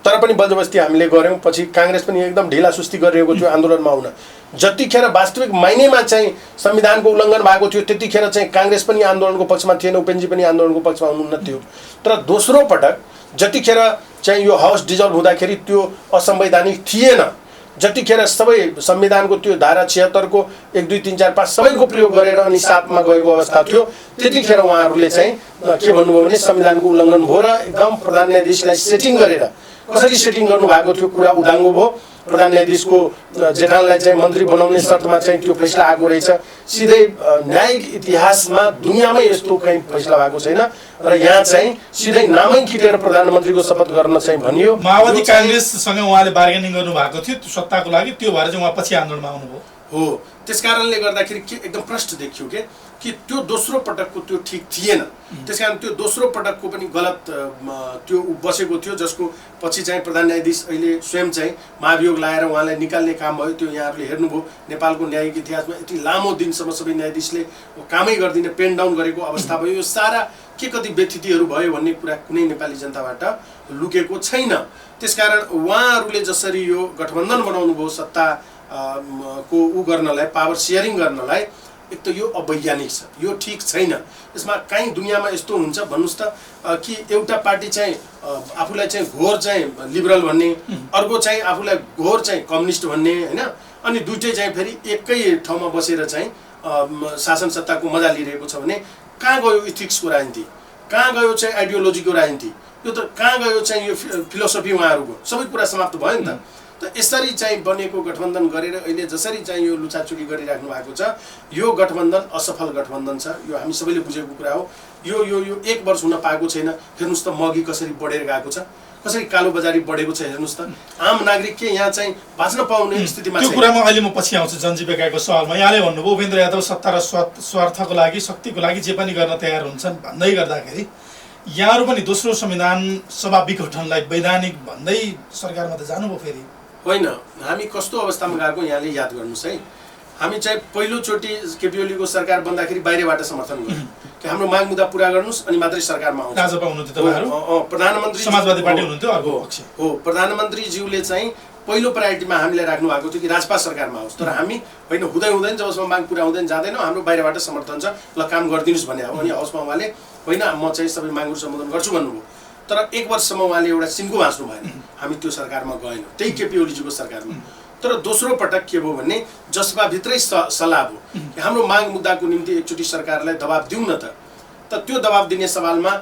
तर पनि बलजबस्ती हामीले गऱ्यौँ। पछि काङ्ग्रेस पनि एकदम ढिला सुस्ती गरिरहेको थियो आन्दोलनमा आउन। जतिखेर वास्तविक माइनेमा चाहिँ संविधानको उल्लङ्घन भएको थियो त्यतिखेर चाहिँ काङ्ग्रेस पनि आन्दोलनको पक्षमा थिएन, उपेन्द्रजी पनि आन्दोलनको पक्षमा हुनुहुन्न थियो। तर दोस्रो पटक जतिखेर चाहिँ यो हाउस डिजल्भ हुँदाखेरि त्यो असंवैधानिक थिएन, जतिखेर सबै संविधानको त्यो धारा 76 को 1 2 3 4 5 सबैको प्रयोग गरेर अनि 7 मा गएको अवस्था थियो, त्यतिखेर उहाँहरूले चाहिँ के भन्नुभयो भने संविधानको उल्लङ्घन भयो र एकदम प्रधान न्यायाधीशलाई सेटिङ गरेर कसरी सेटिङ गर्नु भएको थियो कुरा उदाङ्गो भयो। प्रधान न्यायाधीशको जेठानलाई चाहिँ मन्त्री बनाउने शर्तमा चाहिँ त्यो फैसला आएको रहेछ। सिधै न्यायिक इतिहासमा दुनियाँमै यस्तो कहीँ फैसला भएको छैन र यहाँ चाहिँ सिधै नामै खिटेर प्रधानमन्त्रीको शपथ गर्न चाहिँ भनियो। माओवादी काङ्ग्रेससँग उहाँले बार्गेनिङ गर्नु भएको थियो त्यो सत्ताको लागि, त्यो भएर चाहिँ उहाँ पछि आन्दोलनमा आउनुभयो हो। त्यसकारणले गर्दाखेरि के एकदम प्रष्ट देखियो कि त्यो दोस्रो पटकको त्यो ठिक थिएन। त्यसकारण त्यो दोस्रो पटकको पनि गलत त्यो बसेको थियो, जसको पछि चाहिँ प्रधान न्यायाधीश अहिले स्वयं चाहिँ महाभियोग लाएर उहाँलाई निकाल्ने काम भयो। त्यो यहाँहरूले हेर्नुभयो नेपालको न्यायिक इतिहासमा यति लामो दिनसम्म सबै न्यायाधीशले कामै गर्दिन पेन डाउन गरेको अवस्था भयो। यो सारा के कति व्यथितिहरू भयो भन्ने कुरा कुनै नेपाली जनताबाट लुकेको छैन। त्यसकारण उहाँहरूले जसरी यो गठबन्धन बनाउनु भयो सत्ता को उ गर्नलाई, पावर सेयरिङ गर्नलाई, एक त यो अवैज्ञानिक छ, यो ठिक छैन। यसमा कहीँ दुनियाँमा यस्तो हुन्छ भन्नुहोस् त कि एउटा पार्टी चाहिँ आफूलाई चाहिँ घोर चाहिँ लिबरल भन्ने, अर्को चाहिँ आफूलाई घोर चाहिँ कम्युनिस्ट भन्ने होइन, अनि दुइटै चाहिँ फेरि एकै ठाउँमा बसेर चाहिँ शासन सत्ताको मजा लिइरहेको छ भने कहाँ गयो इथिक्सको राजनीति, कहाँ गयो चाहिँ आइडियोलोजीको राजनीति, यो त कहाँ गयो चाहिँ यो फिलोसफी उहाँहरूको, सबै कुरा समाप्त भयो नि त। त यसरी चाहिँ बनेको गठबन्धन गरेर अहिले जसरी चाहिँ यो लुचाचुरी गरिराख्नु भएको छ, यो गठबन्धन असफल गठबन्धन छ। यो हामी सबैले बुझेको कुरा हो। यो यो यो 1 वर्ष हुन पाएको छैन। हेर्नुहोस् त मगी कसरी बढेर गएको छ, कसरी कालो बजारी बढेको छ। हेर्नुहोस् त आम नागरिक के यहाँ चाहिँ बाँच्न पाउने स्थितिमा छ। त्यो कुरामा अहिले म पछि आउँछु जनजीविकाको सवालमा। यहाँले भन्नुभयो उपेन्द्र यादव सत्ता र स्वार्थको लागि, शक्तिको लागि जे पनि गर्न तयार हुन्छन् भन्दै गर्दाखेरि यहाँहरू पनि दोस्रो संविधान सभा विघटनलाई वैधानिक भन्दै सरकारमा त जानुभयो फेरि होइन। हामी कस्तो अवस्थामा गएको यहाँले याद गर्नुहोस् है। हामी चाहिँ पहिलोचोटि केपी ओलीको सरकार बन्दाखेरि बाहिरबाट समर्थन गर्यौँ कि हाम्रो माग मुद्दा पुरा गर्नुहोस् अनि मात्रै सरकारमा आउँछ। राजपा हुनुहुन्थ्यो तपाईँहरू, प्रधानमन्त्री समाजवादी पार्टी हुनुहुन्थ्यो अर्को पक्ष हो। प्रधानमन्त्रीज्यूले चाहिँ पहिलो प्रायोरिटीमा हामीलाई राख्नु भएको थियो कि राजपा सरकारमा आओस्। तर हामी होइन हुँदैन जबसम्म माग पुरा हुँदैन जाँदैन, हाम्रो बाहिरबाट समर्थन छ, ल काम गरिदिनुहोस् भने हो। अनि हाउसमा उहाँले होइन म चाहिँ सबै मागहरू सम्बोधन गर्छु भन्नुभयो। तर 1 वर्षसम्म उहाँले एउटा सिन्को भाँच्नु भएन, हामी त्यो सरकारमा गएनौँ, त्यही केपी ओलीजीको सरकारमा। तर दोस्रो पटक के भयो भने जसपा भित्रै सल्लाह भयो कि हाम्रो माग मुद्दाको निम्ति एकचोटि सरकारलाई दबाब दिउँ न त। त्यो दबाब दिने सवालमा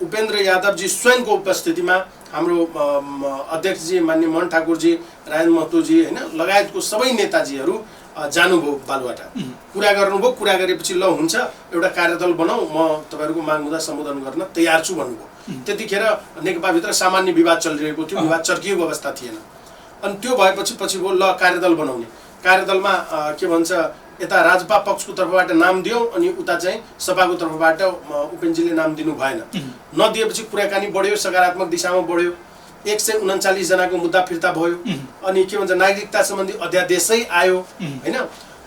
उपेन्द्र यादवजी स्वयंको उपस्थितिमा हाम्रो अध्यक्षजी मान्य मोहन ठाकुरजी, राजेन्द्र महतोजी होइन लगायतको सबै नेताजीहरू जानुभयो बालुवाटा, कुरा गर्नुभयो। कुरा गरेपछि ल हुन्छ एउटा कार्यदल बनाऊ, म तपाईँहरूको माग मुद्दा सम्बोधन गर्न तयार छु भन्नुभयो। त्यतिखेर नेकपाभित्र सामान्य विवाद चलिरहेको थियो, विवाद चर्किएको अवस्था थिएन। अनि त्यो भएपछि पछि भयो ल कार्यदल बनाउने। कार्यदलमा के भन्छ यता राजपा पक्षको तर्फबाट नाम दियौँ अनि उता चाहिँ सपाको तर्फबाट उपेन्द्रजीले नाम दिनु भएन। नदिएपछि कुराकानी बढ्यो, सकारात्मक दिशामा बढ्यो। 139 जनाको मुद्दा फिर्ता भयो। अनि के भन्छ नागरिकता सम्बन्धी अध्यादेशै आयो होइन।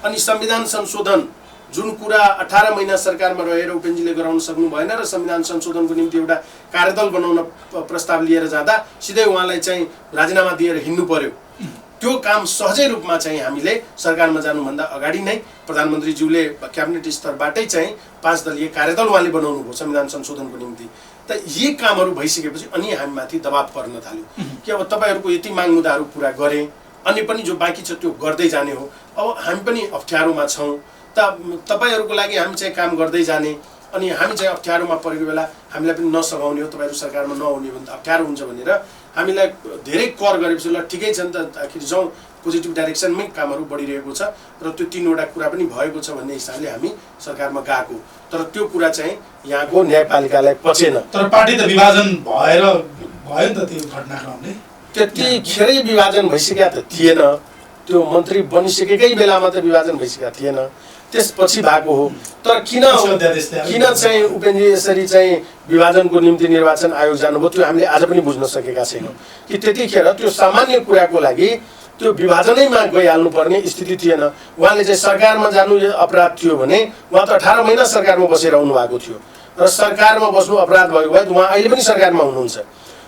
अनि संविधान संशोधन जुन कुरा 18 महिना सरकारमा रहेर उपेन्द्रजीले गराउन सक्नु भएन र संविधान संशोधनको निम्ति एउटा कार्यदल बनाउन प्रस्ताव लिएर जाँदा सिधै उहाँलाई चाहिँ राजीनामा दिएर हिँड्नु पर्यो। त्यो काम सहजै रूपमा चाहिँ हामीले सरकारमा जानुभन्दा अगाडि नै प्रधानमन्त्रीज्यूले क्याबिनेट स्तरबाटै चाहिँ 5 दलीय कार्यदल उहाँले बनाउनु भयो संविधान संशोधनको निम्ति। त यी कामहरू भइसकेपछि अनि हामीमाथि दबाब पर्न थाल्यो कि अब तपाईँहरूको यति माग मुद्दाहरू पुरा गरे अनि पनि जो बाँकी छ त्यो गर्दै जाने हो। अब हामी पनि अप्ठ्यारोमा छौँ, त तपाईँहरूको लागि हामी चाहिँ काम गर्दै जाने, अनि हामी चाहिँ अप्ठ्यारोमा परेको बेला हामीलाई पनि नसघाउने हो, तपाईँहरू सरकारमा नआउने भने त अप्ठ्यारो हुन्छ भनेर हामीलाई धेरै कर गरेपछि ल ठिकै छ नि त आखिर जाउँ पोजिटिभ डाइरेक्सनमै कामहरू बढिरहेको छ र त्यो 3वटा कुरा पनि भएको छ भन्ने हिसाबले हामी सरकारमा गएको। तर त्यो कुरा चाहिँ यहाँको न्यायपालिकालाई पचेन। तर पार्टी त विभाजन भएर भयो नि त त्यो घटनाक्रमले। त्यतिखेरै विभाजन भइसकेका त थिएन, त्यो मन्त्री बनिसकेकै बेलामा त विभाजन भइसकेका थिएन, त्यसपछि भएको हो। तर किन चाहिँ उपेन्द्रजी यसरी चाहिँ विभाजनको निम्ति निर्वाचन आयोग जानुभयो त्यो हामीले आज पनि बुझ्न सकेका छैनौँ कि त्यतिखेर त्यो सामान्य कुराको लागि त्यो विभाजनैमा गइहाल्नु पर्ने स्थिति थिएन। उहाँले चाहिँ सरकारमा जानु अपराध थियो भने उहाँ त 18 महिना सरकारमा बसेर आउनु भएको थियो र सरकारमा बस्नु अपराध भएको भए उहाँ अहिले पनि सरकारमा हुनुहुन्छ।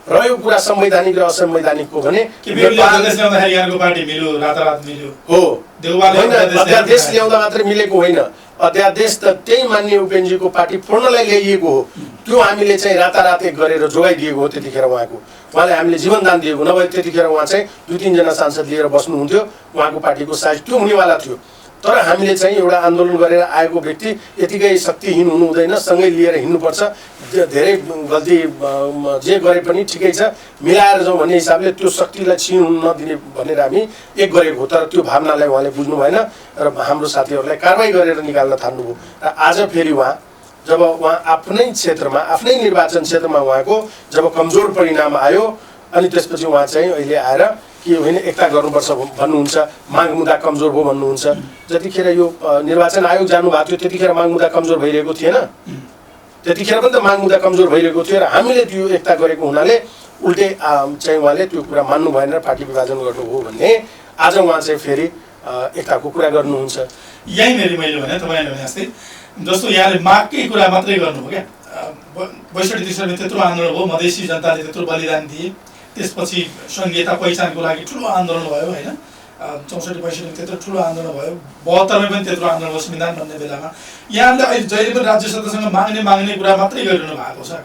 रह्यो कुरा संवैधानिक र असंवैधानिकको भने यहाँको पार्टी मिल्यो रातारात मिल्यो हो होइन अध्यादेश ल्याउँदा मात्रै मिलेको होइन अध्यादेश त त्यही मान्य उपेन्द्रजीको पार्टी फोड्नलाई ल्याइएको हो त्यो हामीले चाहिँ रातारात एक गरेर जोगाइदिएको हो त्यतिखेर उहाँले हामीले जीवनदान दिएको नभए त्यतिखेर उहाँ चाहिँ 2-3 जना सांसद लिएर बस्नुहुन्थ्यो उहाँको पार्टीको साइज त्यो हुनेवाला थियो तर हामीले चाहिँ एउटा आन्दोलन गरेर आएको व्यक्ति यतिकै शक्तिहीन हुनु हुँदैन सँगै लिएर हिँड्नुपर्छ धेरै गल्ती जे गरे पनि ठिकै छ मिलाएर जाउँ भन्ने हिसाबले त्यो शक्तिलाई क्षीण हुन नदिने भनेर हामी एक गरेको हो तर त्यो भावनालाई उहाँले बुझ्नु भएन र हाम्रो साथीहरूलाई कारबाही गरेर निकाल्न थाल्नुभयो र आज फेरि उहाँ जब उहाँ आफ्नै क्षेत्रमा आफ्नै निर्वाचन क्षेत्रमा उहाँको जब कमजोर परिणाम आयो अनि त्यसपछि उहाँ चाहिँ अहिले आएर कि होइन एकता गर्नुपर्छ भन्नुहुन्छ माग मुद्दा कमजोर भयो भन्नुहुन्छ जतिखेर यो निर्वाचन आयोग जानुभएको थियो त्यतिखेर माग मुद्दा कमजोर भइरहेको थिएन त्यतिखेर पनि त माग मुद्दा कमजोर भइरहेको थियो र हामीले त्यो एकता गरेको हुनाले उल्टै चाहिँ उहाँले त्यो कुरा मान्नु भएन र पार्टी विभाजन गर्नुभयो भन्ने आज उहाँ चाहिँ फेरि एकताको कुरा गर्नुहुन्छ यहीँनिर मैले भने तपाईँले भने जस्तै जस्तो यहाँले मागकै कुरा मात्रै गर्नुभयो क्या 62-63 त्यत्रो आन्दोलन भयो मधेसी जनताले त्यत्रो बलिदान दिए त्यसपछि संघीयता पहिचानको लागि ठुलो आन्दोलन भयो होइन 64-65 त्यत्रो ठुलो आन्दोलन भयो 72मा पनि त्यत्रो आन्दोलन भयो संविधान बन्ने बेलामा यहाँले अहिले जहिले पनि राज्य सत्तासँग माग्ने कुरा मात्रै गरिरहनु भएको छ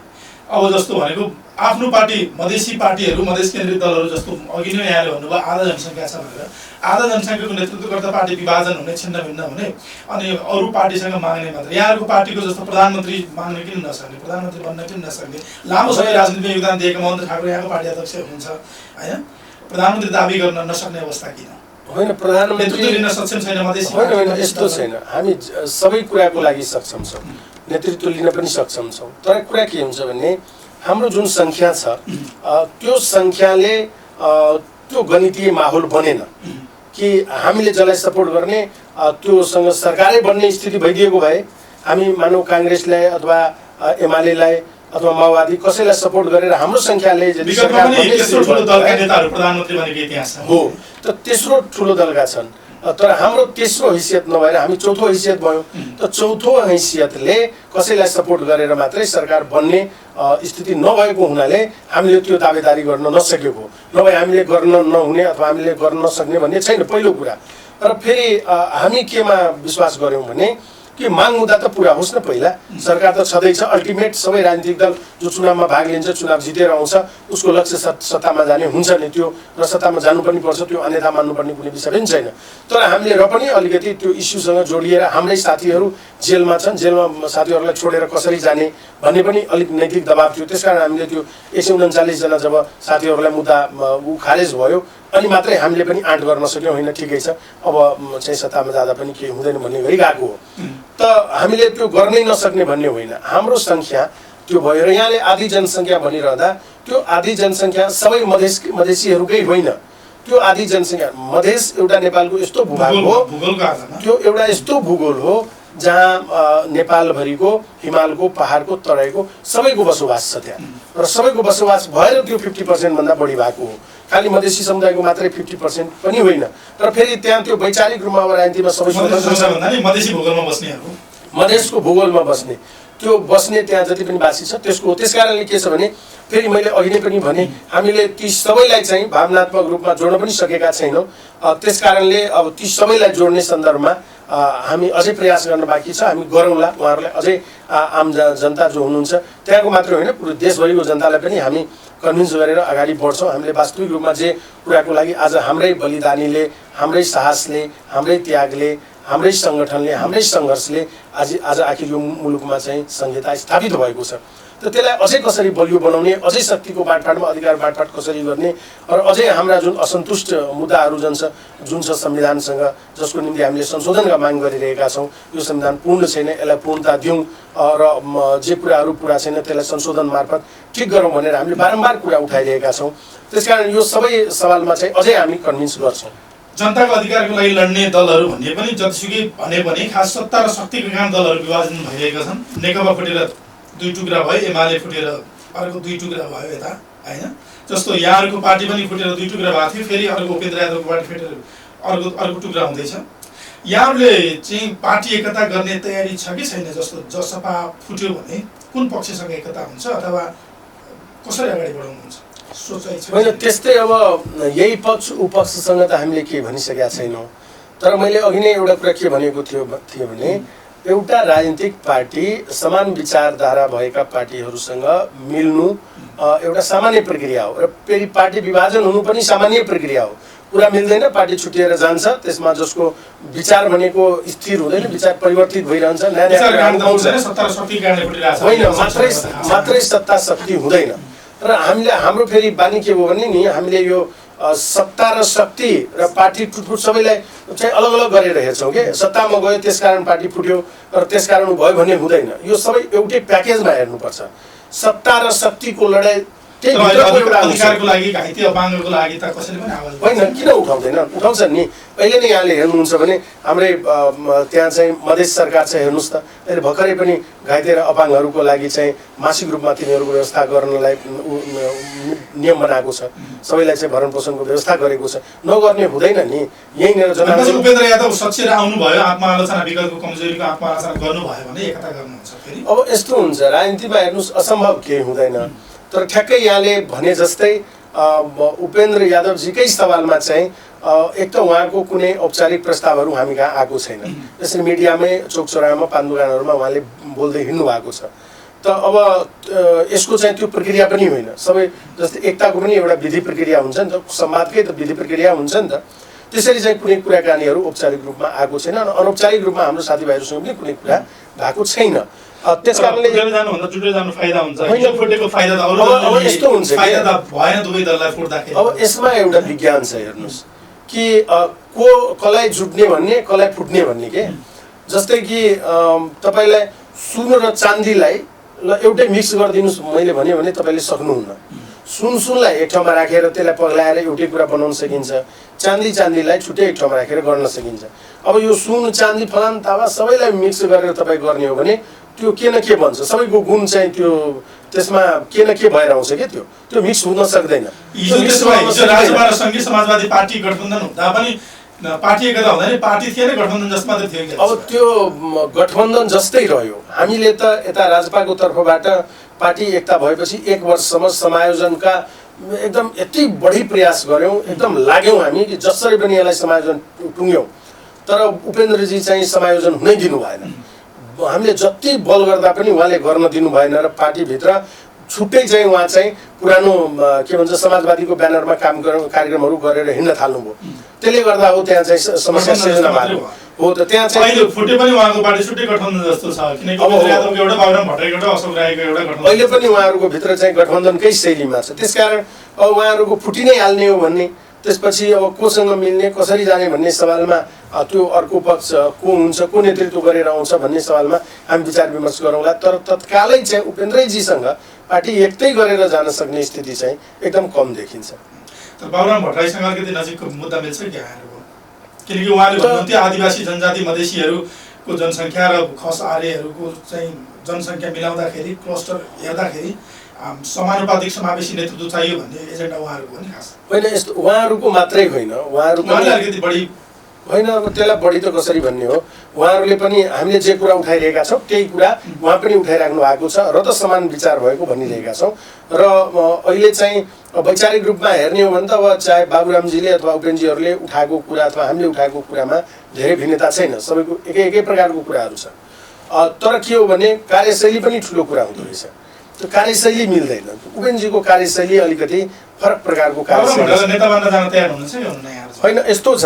अब जस्तो भनेको आफ्नो पार्टी मधेसी पार्टीहरू मधेस केन्द्रित दलहरू जस्तो अघि नै यहाँले भन्नुभयो आधा जनसङ्ख्या छ भनेर आधा जनसङ्ख्याको नेतृत्व गर्दा पार्टी विभाजन हुने छिन्न भिन्न हुने अनि अरू पार्टीसँग माग्ने मात्र यहाँहरूको पार्टीको जस्तो प्रधानमन्त्री माग्न किन नसक्ने प्रधानमन्त्री बन्न किन नसक्ने लामो समय राजनीतिमा योगदान दिएका महेन्द्र ठाकुर यहाँको पार्टी अध्यक्ष हुनुहुन्छ होइन प्रधानमन्त्री दाबी गर्न नसक्ने अवस्था किन होइन प्रधानमन्त्री लिन सक्षम छैन मधेसी होइन यस्तो छैन हामी सबै कुराको लागि सक्षम छौँ नेतृत्व लिन पनि सक्षम छौँ तर कुरा के हुन्छ भने हाम्रो जुन सङ्ख्या छ त्यो सङ्ख्याले त्यो गणितीय माहौल बनेन कि हामीले जसलाई सपोर्ट गर्ने त्योसँग सरकारै बन्ने स्थिति भइदिएको भए हामी मानव काङ्ग्रेसलाई अथवा एमालेलाई अथवा माओवादी कसैलाई सपोर्ट गरेर हाम्रो सङ्ख्याले हो त तेस्रो ठुलो दलका छन् तर हाम्रो तेस्रो हैसियत नभएर हामी चौथो हैसियत भयौँ त चौथो हैसियतले कसैलाई सपोर्ट गरेर मात्रै सरकार बन्ने स्थिति नभएको हुनाले हामीले त्यो दावेदारी गर्न नसकेको नभए हामीले गर्न नहुने अथवा हामीले गर्न नसक्ने भन्ने छैन पहिलो कुरा र फेरि हामी केमा विश्वास गऱ्यौँ भने कि माग मुद्दा त पुरा होस् न पहिला सरकार त छँदैछ अल्टिमेट सबै राजनीतिक दल जो चुनावमा भाग लिन्छ चुनाव जितेर आउँछ उसको लक्ष्य सत्तामा जाने हुन्छ नि त्यो र सत्तामा जानु पनि पर्छ त्यो अन्यथा मान्नुपर्ने कुनै विषय पनि छैन तर हामीले र पनि अलिकति त्यो इस्युसँग जोडिएर हाम्रै साथीहरू जेलमा छन् जेलमा साथीहरूलाई छोडेर कसरी जाने भन्ने पनि अलिक नैतिक दबाब थियो त्यसकारण हामीले त्यो 139 जना जब साथीहरूलाई मुद्दा खारेज भयो अनि मात्रै हामीले पनि आँट गर्न सक्यौँ होइन ठिकै छ अब चाहिँ सत्तामा जाँदा पनि केही हुँदैन भन्ने गरी गएको हो त हामीले त्यो गर्नै नसक्ने भन्ने होइन हाम्रो सङ्ख्या त्यो भयो र यहाँले आधी जनसङ्ख्या भनिरहँदा त्यो आधी जनसङ्ख्या सबै मधेसीहरूकै होइन त्यो आधी जनसङ्ख्या मधेस एउटा नेपालको यस्तो भूभाग हो त्यो एउटा यस्तो भूगोल हो जहाँ नेपालभरिको हिमालको पहाडको तराईको सबैको बसोबास छ त्यहाँ र सबैको बसोबास भएर त्यो 50% भन्दा बढी भएको हो खालि मधेसी समुदायको मात्रै 50% पनि होइन र फेरि त्यहाँ त्यो वैचारिक रूपमा अब राजनीतिमा सबै मधेसको भूगोलमा बस्ने त्यो बस्ने त्यहाँ जति पनि वासी छ त्यस कारणले के छ भने फेरि मैले अघि नै पनि भने हामीले ती सबैलाई चाहिँ भावनात्मक रूपमा जोड्न पनि सकेका छैनौँ त्यस कारणले अब ती सबैलाई जोड्ने सन्दर्भमा हामी अझै प्रयास गर्न बाँकी छ हामी गरौँला उहाँहरूलाई अझै आम जनता जो हुनुहुन्छ त्यहाँको मात्रै होइन पुरै देशभरिको जनतालाई पनि हामी कन्भिन्स गरेर अगाडि बढ्छौँ हामीले वास्तविक रूपमा जे कुराको लागि आज हाम्रै बलिदानीले हाम्रै साहसले हाम्रै त्यागले हाम्रै सङ्गठनले हाम्रै सङ्घर्षले आज आखिर यो मुलुकमा चाहिँ संहिता स्थापित भएको छ त त्यसलाई अझै कसरी बलियो बनाउने अझै शक्तिको बाँडफाँडमा अधिकार बाँडफाँड कसरी गर्ने र अझै हाम्रा जुन असन्तुष्ट मुद्दाहरू जुन छ संविधानसँग जसको निम्ति हामीले संशोधनका माग गरिरहेका छौँ यो संविधान पूर्ण छैन यसलाई पूर्णता दिउँ र जे कुराहरू पुरा छैन त्यसलाई संशोधन मार्फत ठिक गरौँ भनेर हामीले बारम्बार कुरा उठाइरहेका छौँ त्यसकारण यो सबै सवालमा चाहिँ अझै हामी कन्भिन्स गर्छौँ जनताको अधिकारको लागि लड्ने दलहरू भन्ने पनि जतिसुकै भने पनि खास सत्ता र शक्तिका कारण दलहरू विभाजन भइरहेका छन् नेकपा फुटेर 2 टुक्रा भयो एमाले फुटेर अर्को 2 टुक्रा भयो यता होइन जस्तो यहाँहरूको पार्टी पनि फुटेर 2 टुक्रा भएको थियो फेरि अर्को उपेन्द्र यादवको पार्टी फुटेर अर्को टुक्रा हुँदैछ यहाँहरूले चाहिँ पार्टी एकता गर्ने तयारी छ कि छैन जस्तो जसपा फुट्यो भने कुन पक्षसँग एकता हुन्छ अथवा कसरी अगाडि बढाउनुहुन्छ सोचाइ छ? होइन त्यस्तै अब यही पक्ष उपक्षसँग त हामीले केही भनिसकेका छैनौँ, तर मैले अघि नै एउटा कुरा के भनेको थियो भने एउटा राजनीतिक पार्टी समान विचारधारा भएका पार्टीहरूसँग मिल्नु एउटा सामान्य प्रक्रिया हो र फेरि पार्टी विभाजन हुनु पनि सामान्य प्रक्रिया हो। कुरा मिल्दैन, पार्टी छुटिएर जान्छ, त्यसमा जसको विचार भनेको स्थिर हुँदैन, विचार परिवर्तित भइरहन्छ, होइन मात्रै सत्ता शक्ति हुँदैन। र हाम्रो फेरि बानी के हो भने नि हामीले यो सत्ता र शक्ति र पार्टी टुटफुट सबैलाई चाहिँ अलग अलग गरेर हेर्छौँ कि सत्तामा गयो त्यसकारण पार्टी फुट्यो र त्यसकारण भयो भन्ने हुँदैन। यो सबै एउटै प्याकेजमा हेर्नुपर्छ। सत्ता र शक्तिको लडाइँ अधिकारको लागि घाइते अपाङ्गको लागि त कसैले पनि आवाज होइन, किन उठाउँदैन? उठाउँछन् नि। अहिले नै यहाँले हेर्नुहुन्छ भने हाम्रै त्यहाँ चाहिँ मधेस सरकार छ, हेर्नुहोस् त, अहिले भर्खरै पनि घाइते र अपाङ्गहरूको लागि चाहिँ मासिक रूपमा तिनीहरूको व्यवस्था गर्नलाई नियम बनाएको छ, सबैलाई चाहिँ भरण पोषणको व्यवस्था गरेको छ। नगर्ने हुँदैन नि। यहीँनिर उपेन्द्र यादव सचेर आउनुभयो, आत्मालोचना विगतको कमजोरीको आत्मालोचना गर्नुभयो भने एकता गर्नुहुन्छ। फेरि अब यस्तो हुन्छ, राजनीतिमा हेर्नुहोस् असम्भव केही हुँदैन। तर ठ्याक्कै यहाँले भने जस्तै उपेन्द्र यादवजीकै सवालमा चाहिँ एक त उहाँको कुनै औपचारिक प्रस्तावहरू हामी कहाँ आएको छैन। त्यसरी मिडियामै चोकचौरामा पान दोकानहरूमा उहाँले बोल्दै हिँड्नु भएको छ। त अब यसको चाहिँ त्यो प्रक्रिया पनि होइन। सबै जस्तै एकताको पनि एउटा विधि प्रक्रिया हुन्छ नि त, संवादकै त विधि प्रक्रिया हुन्छ नि त। त्यसरी चाहिँ कुनै कुराकानीहरू औपचारिक रूपमा आएको छैन र अनौपचारिक रूपमा हाम्रो साथीभाइहरूसँग पनि कुनै कुरा भएको छैन। त्यस कारणले जुटेर जानु फाइदा हुन्छ। अब यस्तो हुन्छ, भएन दुवै दललाई फुट्दाखेरि। अब यसमा एउटा विज्ञान छ, हेर्नुहोस् कि कसलाई जुट्ने भन्ने कसलाई फुट्ने भन्ने के। जस्तै कि तपाईँलाई सुन र चाँदीलाई ल एउटै मिक्स गरिदिनुहोस् मैले भने तपाईँले सक्नुहुन्न। सुनलाई एक ठाउँमा राखेर त्यसलाई पग्लाएर एउटै कुरा बनाउन सकिन्छ, चाँदीलाई छुट्टै एक ठाउँमा राखेर गर्न सकिन्छ। अब यो सुन चाँदी फलान तावा सबैलाई मिक्स गरेर तपाईँ गर्ने हो भने त्यो के न के बन्छ, सबैको गुण चाहिँ त्यो त्यसमा के न के भएर आउँछ क्या, त्यो मिक्स हुन सक्दैन। सङ्घीय समाजवादी पार्टी गठबन्धन हुँदा पनि पार्टी एकता हुँदैन, पार्टी थिएन गठबन्धन जसमा थियो। अब त्यो गठबन्धन जस्तै रह्यो। हामीले त यता राजपाको तर्फबाट पार्टी एकता भएपछि 1 वर्षसम्म समायोजनका एकदम यति बढी प्रयास गऱ्यौँ, एकदम लाग्यौँ हामी कि जसरी पनि यसलाई समायोजन टुङ्ग्यौँ। तर उपेन्द्रजी चाहिँ समायोजन हुनै दिनु भएन। हामीले जति बल गर्दा पनि उहाँले गर्न दिनु भएन र पार्टीभित्र छुट्टै चाहिँ उहाँ चाहिँ पुरानो के भन्छ समाजवादीको ब्यानरमा कार्यक्रमहरू गरेर हिँड्न थाल्नुभयो। त्यसले गर्दा हो त्यहाँ चाहिँ समस्या सिर्जना भएको हो। त त्यहाँ चाहिँ फुटे पनि उहाँको पार्टी छुट्टै गठबन्धन जस्तो छ, किनकि एउटा बाबुराम भट्टराईको एउटा अशोक राईको एउटा गठबन्धन अहिले पनि उहाँहरूको भित्र चाहिँ गठबन्धनकै शैलीमा छ। त्यसकारण अब उहाँहरूको फुटि नै हाल्ने हो भन्ने, त्यसपछि अब कोसँग मिल्ने कसरी जाने भन्ने सवालमा त्यो अर्को पक्ष को हुन्छ, को नेतृत्व गरेर आउँछ भन्ने सवालमा हामी विचार विमर्श गरौँला। तर तत्कालै चाहिँ उपेन्द्रजीसँग पार्टी एकतै गरेर जान सक्ने स्थिति चाहिँ एकदम कम देखिन्छ। तर बाबुराम भट्टराईसँग अलिकति नजिकको मुद्दा मिल्छ कि यहाँहरूको? किनकि उहाँले भन्नुहुन्थ्यो आदिवासी जनजाति मधेसीहरूको जनसङ्ख्या र खस आर्यहरूको चाहिँ जनसङ्ख्या मिलाउँदाखेरि क्लस्टर हेर्दाखेरि समानुपातिक समावेशी नेतृत्व चाहियो भन्ने एजेन्डा उहाँहरूको पनि खास होइन। यस्तो उहाँहरूको मात्रै होइन, उहाँहरूको अलिकति बढी होइन। अब त्यसलाई बढी त कसरी भन्ने हो, उहाँहरूले पनि हामीले जे कुरा उठाइरहेका छौँ त्यही कुरा उहाँ पनि उठाइराख्नु भएको छ र त समान विचार भएको भनिरहेका छौँ। र अहिले चाहिँ वैचारिक रूपमा हेर्ने हो भने त अब चाहे बाबुरामजीले अथवा उपेन्द्रजीहरूले उठाएको कुरा अथवा हामीले उठाएको कुरामा धेरै भिन्नता छैन, सबैको एकै प्रकारको कुराहरू छ। तर के हो भने कार्यशैली पनि ठुलो कुरा हुँदो रहेछ। त्यो कार्यशैली मिल्दैन। उपेन्द्रजीको कार्यशैली अलिकति फरक प्रकारको कार्यशैली होइन। यस्तो छ,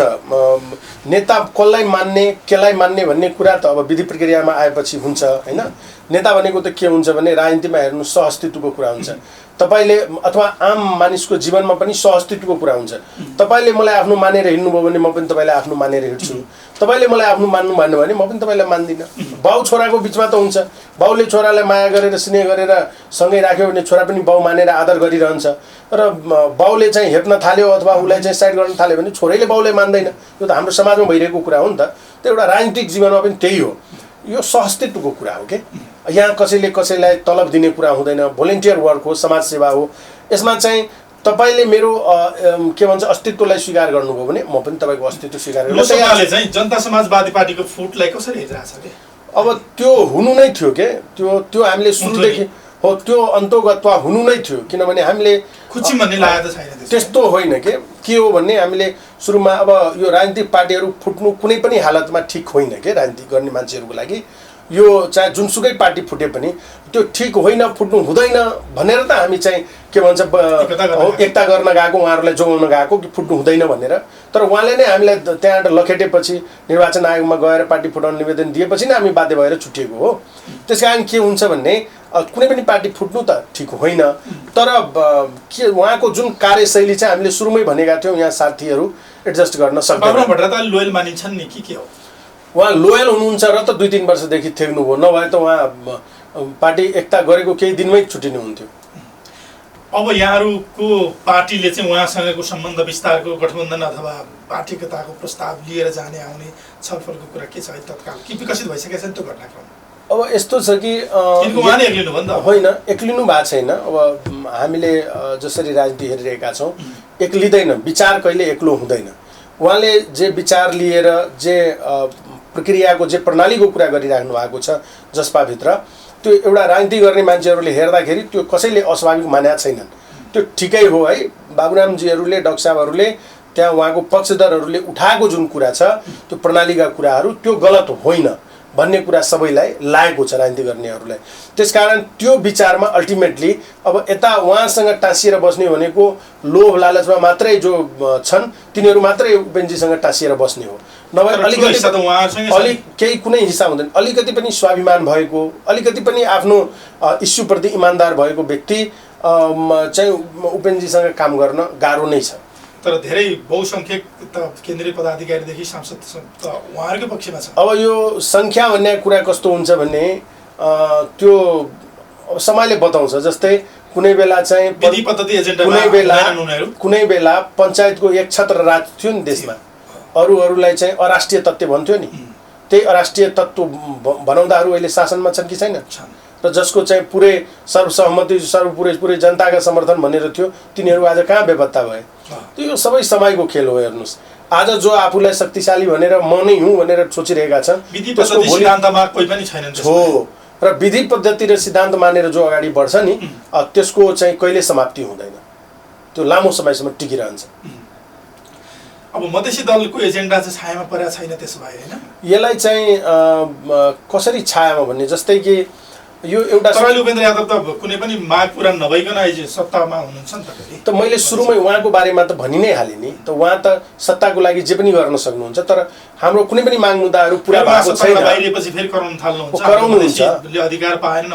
नेता कसलाई मान्ने केलाई मान्ने भन्ने कुरा त अब विधि प्रक्रियामा आएपछि हुन्छ होइन। नेता भनेको त के हुन्छ भने राजनीतिमा हेर्नु सहअस्तित्वको कुरा हुन्छ। तपाईँले अथवा आम मानिसको जीवनमा पनि सहअस्तित्वको कुरा हुन्छ। तपाईँले मलाई आफ्नो मानेर हिँड्नुभयो भने म पनि तपाईँलाई आफ्नो मानेर हिँड्छु, तपाईँले मलाई आफ्नो मान्नु भन्यो भने म पनि तपाईँलाई मान्दिनँ। बाउ छोराको बिचमा त हुन्छ, बाउले छोरालाई माया गरेर स्नेह गरेर सँगै राख्यो भने छोरा पनि बाउ मानेर आदर गरिरहन्छ। र बाउले चाहिँ हेप्न थाल्यो अथवा उसलाई चाहिँ साइड गर्न थाल्यो भने छोरीले बाउलाई मान्दैन। यो त हाम्रो समाजमा भइरहेको कुरा हो नि त। त्यो एउटा राजनीतिक जीवनमा पनि त्यही हो। यो सहअस्तित्वको कुरा हो कि यहाँ कसैले कसैलाई तलब दिने कुरा हुँदैन, भोलिन्टियर वर्क हो, समाज सेवा हो। यसमा चाहिँ तपाईँले मेरो के भन्छ अस्तित्वलाई स्वीकार गर्नुभयो भने म पनि तपाईँको अस्तित्व स्वीकार गर्छु। जनता समाजवादी पार्टीको फुटलाई कसरी हेरिरहेको छ? अब त्यो हुनु नै थियो के, त्यो हामीले सुरुदेखि हो त्यो अन्तोगत्वा हुनु नै थियो किनभने हामीले खुच्ची भन्ने लागेको छैन त्यस्तो होइन के हो भन्ने हामीले सुरुमा अब यो राजनीतिक पार्टीहरू फुट्नु कुनै पनि हालतमा ठिक होइन के राजनीति गर्ने मान्छेहरूको लागि यो चाहे जुनसुकै पार्टी फुटे पनि त्यो ठिक होइन फुट्नु हुँदैन भनेर त हामी चाहिँ के भन्छ एकता गर्न गएको उहाँहरूलाई जोगाउन गएको कि फुट्नु हुँदैन भनेर तर उहाँले नै हामीलाई त्यहाँबाट लखेटेपछि निर्वाचन आयोगमा गएर पार्टी फुटाउने निवेदन दिएपछि नै हामी बाध्य भएर छुटिएको हो। त्यस कारण के हुन्छ भन्ने कुनै पनि पार्टी फुट्नु त ठिक होइन तर के उहाँको जुन कार्यशैली चाहिँ हामीले सुरुमै भनेका थियौँ यहाँ साथीहरू एडजस्ट गर्न सक्दैन। भट्टराई त लोयल मानिन्छन् नि के हो उहाँ लोयल हुनुहुन्छ र त 2-3 वर्षदेखि थेग्नुभयो नभए त उहाँ पार्टी एकता गरेको केही दिनमै छुटिनुहुन्थ्यो। अब यहाँहरूको पार्टीले चाहिँ उहाँसँगको सम्बन्ध विस्तारको गठबन्धन अथवा पार्टी एकताको प्रस्ताव लिएर जाने आउने छलफलको कुरा के छ तत्काल के विकसित भइसकेको छ नि त्यो घटनाक्रम? अब यस्तो छ कि होइन एक्लिनु भएको छैन। अब हामीले जसरी राजनीति हेरिरहेका छौँ एक्लिँदैन, विचार कहिले एक्लो हुँदैन। उहाँले जे विचार लिएर जे प्रक्रियाको जे प्रणालीको कुरा गरिराख्नु भएको छ जसपाभित्र त्यो एउटा राजनीति गर्ने मान्छेहरूले हेर्दाखेरि त्यो कसैले अस्वाभाविक मानेका छैनन्। त्यो ठिकै हो है। बाबुरामजीहरूले डाक्टर साहबहरूले त्यहाँ उहाँको पक्षधरहरूले उठाएको जुन कुरा छ त्यो प्रणालीका कुराहरू त्यो गलत होइन भन्ने कुरा सबैलाई लागेको छ राजनीति गर्नेहरूलाई। त्यसकारण त्यो विचारमा अल्टिमेटली अब यता उहाँसँग टाँसिएर बस्ने भनेको लोभ लालचमा मात्रै जो छन् तिनीहरू मात्रै उपेन्द्रजीसँग टाँसिएर बस्ने हो। नभए अलिक केही कुनै हिस्सा हुँदैन। अलिकति पनि स्वाभिमान भएको अलिकति पनि आफ्नो इस्युप्रति इमान्दार भएको व्यक्ति चाहिँ उपेन्द्रजीसँग काम गर्न गाह्रो नै छ। तर धेरै बहुसंख्यक त केन्द्रीय पदाधिकारीदेखि सांसद त उहाँहरूकै पक्षमा छ। अब यो सङ्ख्या भन्ने कुरा कस्तो हुन्छ भने त्यो समयले बताउँछ। जस्तै कुनै बेला चाहिँ विधि पद्धति एजेन्डा कुनै बेला पञ्चायतको एक छत्र राज थियो नि देशमा, अरूहरूलाई चाहिँ अराष्ट्रिय तत्त्व भन्थ्यो नि, त्यही अराष्ट्रिय तत्त्व बनाउँदाहरू अहिले शासनमा छन् कि छैन र जसको चाहिँ पुरै सर्वसहमति पुरै जनताका समर्थन भनेर थियो तिनीहरू आज कहाँ बेपत्ता भए। त्यो सबै समयको खेल हो। हेर्नुहोस् आज जो आफूलाई शक्तिशाली भनेर म नै हुँ भनेर सोचिरहेका छन् हो र विधि पद्धति र सिद्धान्त मानेर जो अगाडि बढ्छ नि त्यसको चाहिँ कहिले समाप्ति हुँदैन, त्यो लामो समयसम्म टिकिरहन्छ। अब मधेसी दलको एजेन्डा चाहिँ छायामा परेको छैन त्यसो भए होइन? यसलाई चाहिँ कसरी छायामा भन्ने जस्तै कि यो एउटा उपेन्द्र यादव त कुनै पनि माग पुरा नभइकन अहिले सत्तामा हुनुहुन्छ नि त मैले सुरुमै उहाँको बारेमा त भनि नै हालेँ नि। त उहाँ त सत्ताको लागि जे पनि गर्न सक्नुहुन्छ तर हाम्रो कुनै पनि माग मुद्दाहरू पुरा भएको छैन। बाहिरपछि फेरि कराउनुहुन्छ अधिकार पाएन।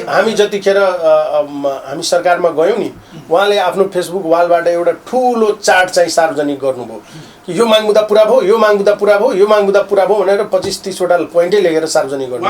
हामी जतिखेर हामी सरकारमा गयौँ नि उहाँले आफ्नो फेसबुक वालबाट एउटा ठुलो चार्ट चाहिँ सार्वजनिक गर्नुभयो कि यो माग मुद्दा पुरा भयो, यो माग मुद्दा पुरा भयो, यो माग मुद्दा पुरा भयो भनेर 25-30 वटा पोइन्टै लेखेर सार्वजनिक गर्नु।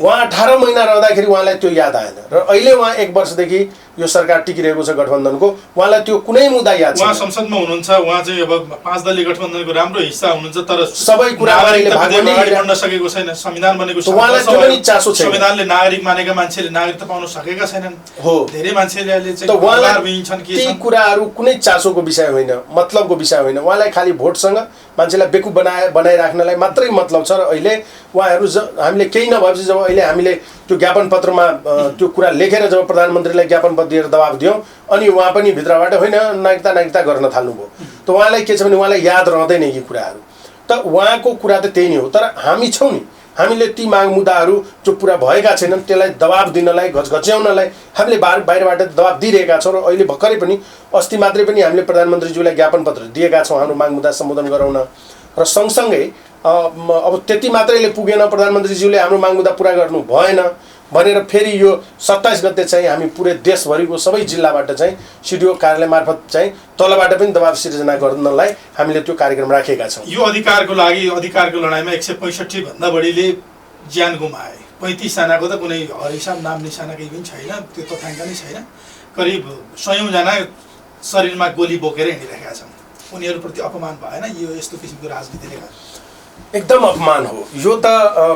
उहाँ 18 महिना रहँदाखेरि उहाँलाई त्यो याद आएन र अहिले उहाँ 1 वर्षदेखि यो सरकार टिकिरहेको छ गठबन्धनको, उहाँलाई त्यो कुनै मुद्दा याद छैन। उहाँ संसदमा हुनुहुन्छ, उहाँ चाहिँ अब 5 दलीय गठबन्धनको राम्रो हिस्सा हुनुहुन्छ तर सबै कुरा बन्न सकेको छैन। संविधान बनेको उहाँलाई त्यो पनि चासो छैन। संविधानले नागरिक मानेका मान्छेले नागरिकता पाउन सकेका छैनन् हो। धेरै मान्छेले अहिले चाहिँ ती कुराहरू कुनै चासोको विषय होइन, मतलबको विषय होइन। उहाँलाई खालि भोटसँग मान्छेलाई बेकुफ बनाइराख्नलाई मात्रै मतलब छ र अहिले उहाँहरू हामीले केही नभएपछि जब अहिले हामीले त्यो ज्ञापन पत्रमा त्यो कुरा लेखेर जब प्रधानमन्त्रीलाई ज्ञापन पत्र दिएर दबाब दियौँ अनि उहाँ पनि भित्रबाट होइन नागरिकता गर्न थाल्नुभयो। त उहाँलाई के छ भने उहाँलाई याद रहँदैन यी कुराहरू। त उहाँको कुरा त त्यही नै हो। तर हामी छौँ नि, हामीले ती माग मुद्दाहरू जो पुरा भएका छैनन् त्यसलाई दबाब दिनलाई घचघच्याउनलाई हामीले बाहिरबाट दबाब दिइरहेका छौँ। र अहिले भर्खरै पनि अस्ति मात्रै पनि हामीले प्रधानमन्त्रीज्यूलाई ज्ञापन पत्र दिएका छौँ हाम्रो माग मुद्दा सम्बोधन गराउन। र सँगसँगै अब त्यति मात्रैले पुगेन, प्रधानमन्त्रीज्यूले हाम्रो माग मुद्दा पुरा गर्नु भएन भनेर फेरि यो 27 गते चाहिँ हामी पुरै देशभरिको सबै जिल्लाबाट चाहिँ सिडिओ कार्यालय मार्फत चाहिँ तलबाट पनि दबाब सिर्जना गर्नलाई हामीले त्यो कार्यक्रम राखेका छौँ। यो अधिकारको लागि अधिकारको लडाइँमा 165 भन्दा बढीले ज्यान गुमाए। 35 जनाको त कुनै हिसाब नाम निशाना केही पनि छैन, त्यो तथ्याङ्क नै छैन। करिब 100 जना शरीरमा गोली बोकेर हिँडिरहेका छन्। उनीहरूप्रति अपमान भएन? यो यस्तो किसिमको राजनीतिले एकदम अपमान हो। यो त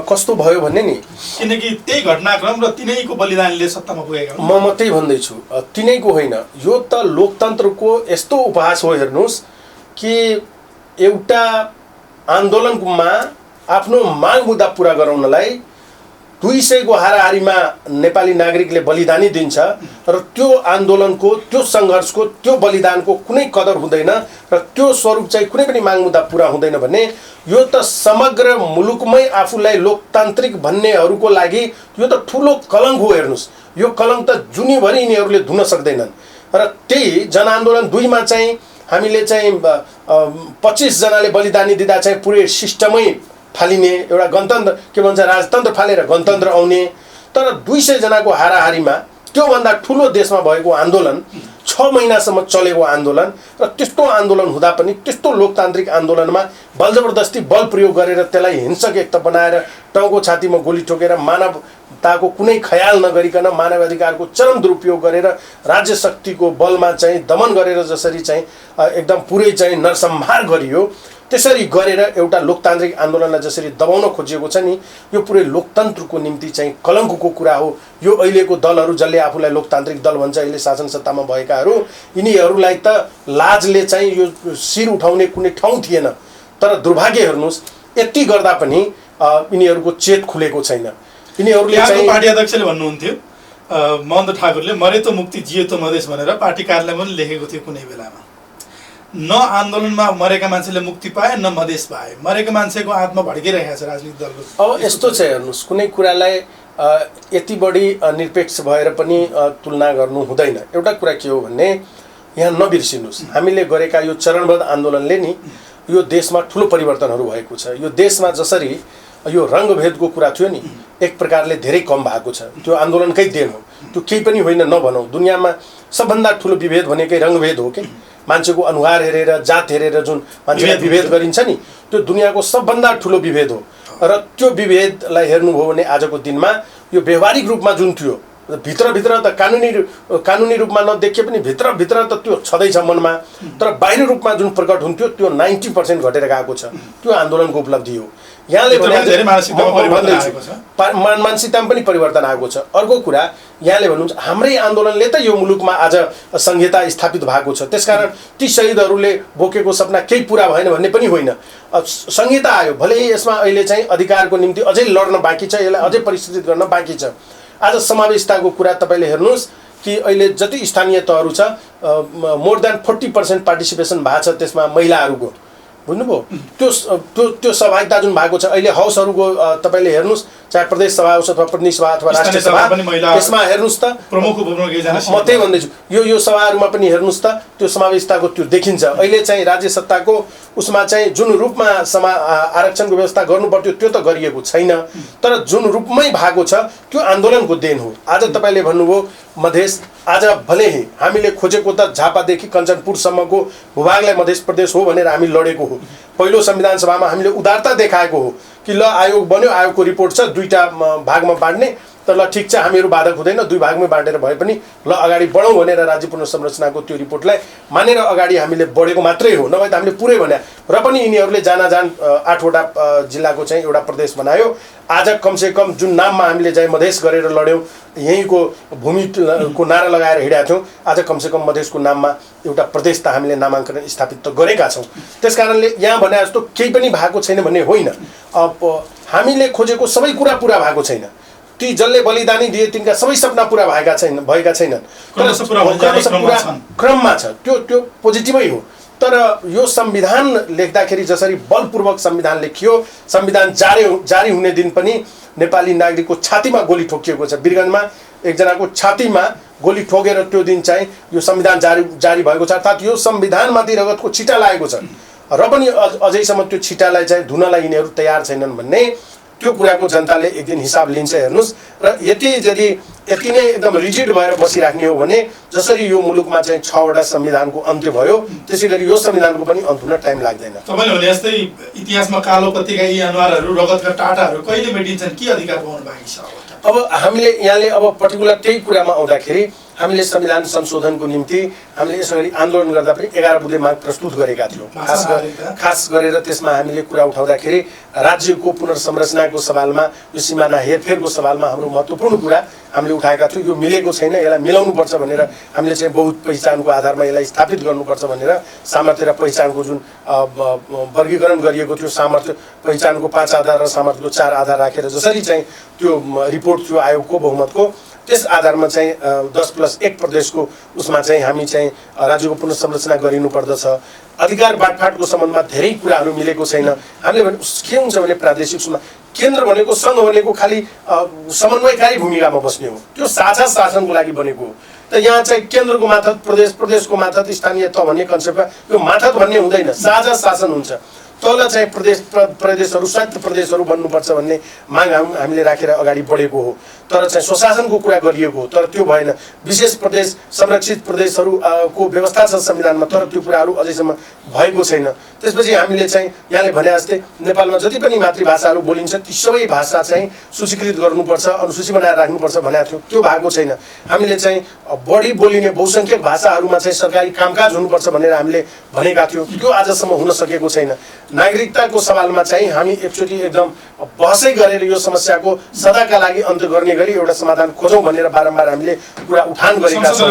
कस्तो भयो भन्ने नि, किनकि त्यही घटनाक्रम र तिनैको बलिदानले सत्तामा पुगेका। म त्यही भन्दैछु, तिनैको होइन, यो त लोकतन्त्रको यस्तो उपहास हो। हेर्नुहोस् कि एउटा आन्दोलनमा आफ्नो माग मुद्दा पुरा गराउनलाई 200 को हाराहारीमा नेपाली नागरिकले बलिदानी दिन्छ र त्यो आन्दोलनको त्यो सङ्घर्षको त्यो बलिदानको कुनै कदर हुँदैन र त्यो स्वरूप चाहिँ कुनै पनि माग मुद्दा पुरा हुँदैन भने यो त समग्र मुलुकमै आफूलाई लोकतान्त्रिक भन्नेहरूको लागि यो त ठुलो कलङ्क हो। हेर्नुहोस्, यो कलङ्क त जुनीभरि यिनीहरूले धुन सक्दैनन्। र त्यही जनआन्दोलन 2 मा चाहिँ हामीले चाहिँ 25 जनाले बलिदानी दिँदा चाहिँ पुरै सिस्टमै फालिने, एउटा गणतन्त्र के भन्छ राजतन्त्र फालेर गणतन्त्र आउने। तर 200 जनाको हाराहारीमा त्योभन्दा ठुलो देशमा भएको आन्दोलन 6 महिनासम्म चलेको आन्दोलन र त्यस्तो आन्दोलन हुँदा पनि त्यस्तो लोकतान्त्रिक आन्दोलनमा बल जबरदस्ती बल प्रयोग गरेर त्यसलाई हिंसक एक त बनाएर टाउको छातीमा गोली ठोकेर मानवताको कुनै ख्याल नगरिकन मानवाधिकारको चरम दुरुपयोग गरेर राज्य शक्तिको बलमा चाहिँ दमन गरेर जसरी चाहिँ एकदम पुरै चाहिँ नरसंहार गरियो, त्यसरी गरेर एउटा लोकतान्त्रिक आन्दोलनलाई जसरी दबाउन खोजिएको छ नि, यो पुरै लोकतन्त्रको निम्ति चाहिँ कलङ्कको कुरा हो। यो अहिलेको दलहरू जसले आफूलाई लोकतान्त्रिक दल भन्छ, अहिले शासन सत्तामा भएकाहरू, यिनीहरूलाई त लाजले चाहिँ यो शिर उठाउने कुनै ठाउँ थिएन। तर दुर्भाग्य हेर्नुहोस्, यति गर्दा पनि यिनीहरूको चेत खुलेको छैन। यिनीहरूले चाहिँ पार्टी अध्यक्षले भन्नुहुन्थ्यो महेन्द्र ठाकुरले मरे त मुक्ति जिए त मधेस भनेर पार्टी कार्यालयमा पनि लेखेको थियो कुनै बेलामा। न आन्दोलनमा मरेका मान्छेले मुक्ति पाए न मधेस पाए, मरेको मान्छेको आत्मा भड्किरहेको छ राजनीतिक दलको। अब यस्तो छ हेर्नुहोस्, कुनै कुरालाई यति बढी निरपेक्ष भएर पनि तुलना गर्नु हुँदैन। एउटा कुरा के हो भने यहाँ नबिर्सिनुहोस्, हामीले गरेका यो चरणबद्ध आन्दोलनले नि यो देशमा ठुलो परिवर्तनहरू भएको छ। यो देशमा जसरी यो रङ्गभेदको कुरा थियो नि, एक प्रकारले धेरै कम भएको छ। त्यो आन्दोलनकै देन हो, त्यो केही पनि होइन नभनौँ। दुनियाँमा सबभन्दा ठुलो विभेद भनेकै रङ्गभेद हो कि मान्छेको अनुहार हेरेर जात हेरेर जुन मान्छेलाई विभेद गरिन्छ नि, त्यो दुनियाँको सबभन्दा ठुलो विभेद हो। र त्यो विभेदलाई हेर्नुभयो भने आजको दिनमा यो व्यवहारिक रूपमा जुन थियो, भित्रभित्र त कानुनी रूपमा नदेखिए पनि भित्रभित्र त त्यो छँदैछ मनमा, तर बाहिर रूपमा जुन प्रकट हुन्थ्यो त्यो 90% घटेर गएको छ। त्यो आन्दोलनको उपलब्धि हो। यहाँले मानसिकतामा पनि परिवर्तन आएको छ। अर्को कुरा यहाँले भन्नुहुन्छ हाम्रै आन्दोलनले त यो मुलुकमा आज संहिता स्थापित भएको छ, त्यसकारण ती शहीदहरूले बोकेको सपना केही पुरा भएन भन्ने पनि होइन। संहिता आयो, भले यसमा अहिले चाहिँ अधिकारको निम्ति अझै लड्न बाँकी छ, यसलाई अझै परिष्कृत गर्न बाँकी छ। आज समावेशताको कुरा तपाईँले हेर्नुहोस् कि अहिले जति स्थानीय तहहरू छ मोर देन 40% पार्टिसिपेसन भएको छ त्यसमा महिलाहरूको, बुझ्नुभयो? त्यो सहभागिता जुन भएको छ अहिले हाउसहरूको तपाईँले हेर्नुहोस्, चाहे प्रदेश सभा होस् अथवा प्रतिनिधि सभा अथवा राष्ट्रिय सभा, त्यसमा हेर्नुहोस् त प्रमुख म त्यही भन्दैछु, यो सभाहरूमा पनि हेर्नुहोस् त त्यो समावेशताको त्यो देखिन्छ। अहिले चाहिँ राज्य सत्ताको उसमा चाहिँ जुन रूपमा आरक्षणको व्यवस्था गर्नु पर्थ्यो त्यो त गरिएको छैन, तर जुन रूपमै भएको छ त्यो आन्दोलनको देन हो। आज तपाईँले भन्नुभयो मधेस, आज भले हामीले खोजेको त झापादेखि कञ्चनपुरसम्मको भूभागलाई मधेस प्रदेश हो भनेर हामी लडेको हो। पहिलो संविधान सभामा हामीले उदारता देखाएको हो कि ल आयोग बन्यो, आयोगको रिपोर्ट छ 2टा भागमा बाँड्ने, तर ल ठिक छ हामीहरू बाधक हुँदैन, 2 भागमै बाँडेर भए पनि ल अगाडि बढौँ भनेर राज्य पुनर्संरचनाको त्यो रिपोर्टलाई मानेर अगाडि हामीले बढेको मात्रै हो, नभए त हामीले पुरै भन्या। र पनि यिनीहरूले जान 8वटा जिल्लाको चाहिँ एउटा प्रदेश बनायो। आज कमसेकम जुन नाममा हामीले चाहिँ मधेस गरेर लड्यौँ, यहीँको भूमिको नारा लगाएर हिँडेका थियौँ, आज कमसेकम मधेसको नाममा एउटा प्रदेश त हामीले नामाङ्कन स्थापित त गरेका छौँ। त्यस कारणले यहाँ भने जस्तो केही पनि भएको छैन भन्ने होइन। हामीले खोजेको सबै कुरा पुरा भएको छैन। ती जसले बलिदानी दिए तिनका सबै सपना पुरा भएका छैनन्, क्रममा छ, त्यो पोजिटिभै हो। तर यो संविधान लेख्दाखेरि जसरी बलपूर्वक संविधान लेखियो, संविधान जारी हुने दिन पनि नेपाली नागरिकको छातीमा गोली ठोकिएको छ। वीरगन्जमा एकजनाको छातीमा गोली ठोकेर त्यो दिन चाहिँ यो संविधान जारी भएको छ, अर्थात् यो संविधानमाथि रगतको छिटा लागेको छ। र पनि अझैसम्म त्यो छिटालाई चाहिँ धुनलाई यिनीहरू तयार छैनन् भन्ने त्यो कुराको जनताले एक दिन हिसाब लिन्छ। हेर्नुहोस्, र यति नै एकदम रिजिड भएर बसिराख्ने हो भने जसरी यो मुलुकमा चाहिँ 6वटा संविधानको अन्त्य भयो, त्यसै गरी यो संविधानको पनि अन्त्य हुन टाइम लाग्दैन। तपाईँले भने जस्तै इतिहासमा कालो पत्रिका यी अनुहारहरू रगतका टाटाहरू कहिले मेटिन्छन्, के अधिकार पाउनु बाँकी छ? अब हामीले यहाँले अब पर्टिकुलर त्यही कुरामा आउँदाखेरि हामीले संविधान संशोधनको निम्ति हामीले यसरी आन्दोलन गर्दा पनि 11 बुँदे माग प्रस्तुत गरेका थियौँ। खास गरेर त्यसमा हामीले कुरा उठाउँदाखेरि राज्यको पुनर्संरचनाको सवालमा यो सिमाना हेरफेरको सवालमा हाम्रो महत्त्वपूर्ण कुरा हामीले उठाएका थियौँ। यो मिलेको छैन, यसलाई मिलाउनुपर्छ भनेर हामीले चाहिँ बहुत पहिचानको आधारमा यसलाई स्थापित गर्नुपर्छ भनेर सामर्थ्य र पहिचानको जुन वर्गीकरण गरिएको थियो, सामर्थ्य पहिचानको 5 आधार र सामर्थ्यको 4 आधार राखेर जसरी चाहिँ त्यो रिपोर्ट थियो आयोगको बहुमतको, त्यस आधारमा चाहिँ 10+1 प्रदेशको उसमा चाहिँ हामी चाहिँ राज्यको पुनर्संरचना गरिनु पर्दछ। अधिकार बाँडफाँडको सम्बन्धमा धेरै कुराहरू मिलेको छैन। हामीले भने के हुन्छ भने प्रादेशिक उसमा केन्द्र भनेको सङ्घ भनेको खालि समन्वयकारी भूमिकामा बस्ने हो, त्यो साझा शासनको लागि बनेको हो। त यहाँ चाहिँ केन्द्रको मार्फत प्रदेश, प्रदेशको मार्फत स्थानीय त भन्ने कन्सेप्टमा यो मार्फत भन्ने हुँदैन, साझा शासन हुन्छ। तल चाहिँ प्रदेशहरू स्वायत्त प्रदेशहरू बन्नुपर्छ भन्ने माग हामीले राखेर अगाडि बढेको हो। तर चाहिँ स्वशासनको कुरा गरिएको हो, तर त्यो भएन। विशेष प्रदेश, संरक्षित प्रदेशहरू को व्यवस्था छ संविधानमा, तर त्यो कुराहरू अझैसम्म भएको छैन। त्यसपछि हामीले चाहिँ यहाँले भने जस्तै नेपालमा जति पनि मातृभाषाहरू बोलिन्छ ती सबै भाषा चाहिँ सूचीकृत गर्नुपर्छ, अनुसूची बनाएर राख्नुपर्छ भनेको थियो, त्यो भएको छैन। हामीले चाहिँ बढी बोलिने बहुसङ्ख्यक भाषाहरूमा चाहिँ सरकारी कामकाज हुनुपर्छ भनेर हामीले भनेका थियौँ, त्यो आजसम्म हुन सकेको छैन। नागरिकताको सवालमा चाहिँ हामी एकचोटि एकदम बहसै गरेर यो समस्याको सदाका लागि अन्त गर्ने गरी एउटा समाधान खोजौँ भनेर बारम्बार हामीले कुरा उठान गरेका छौँ।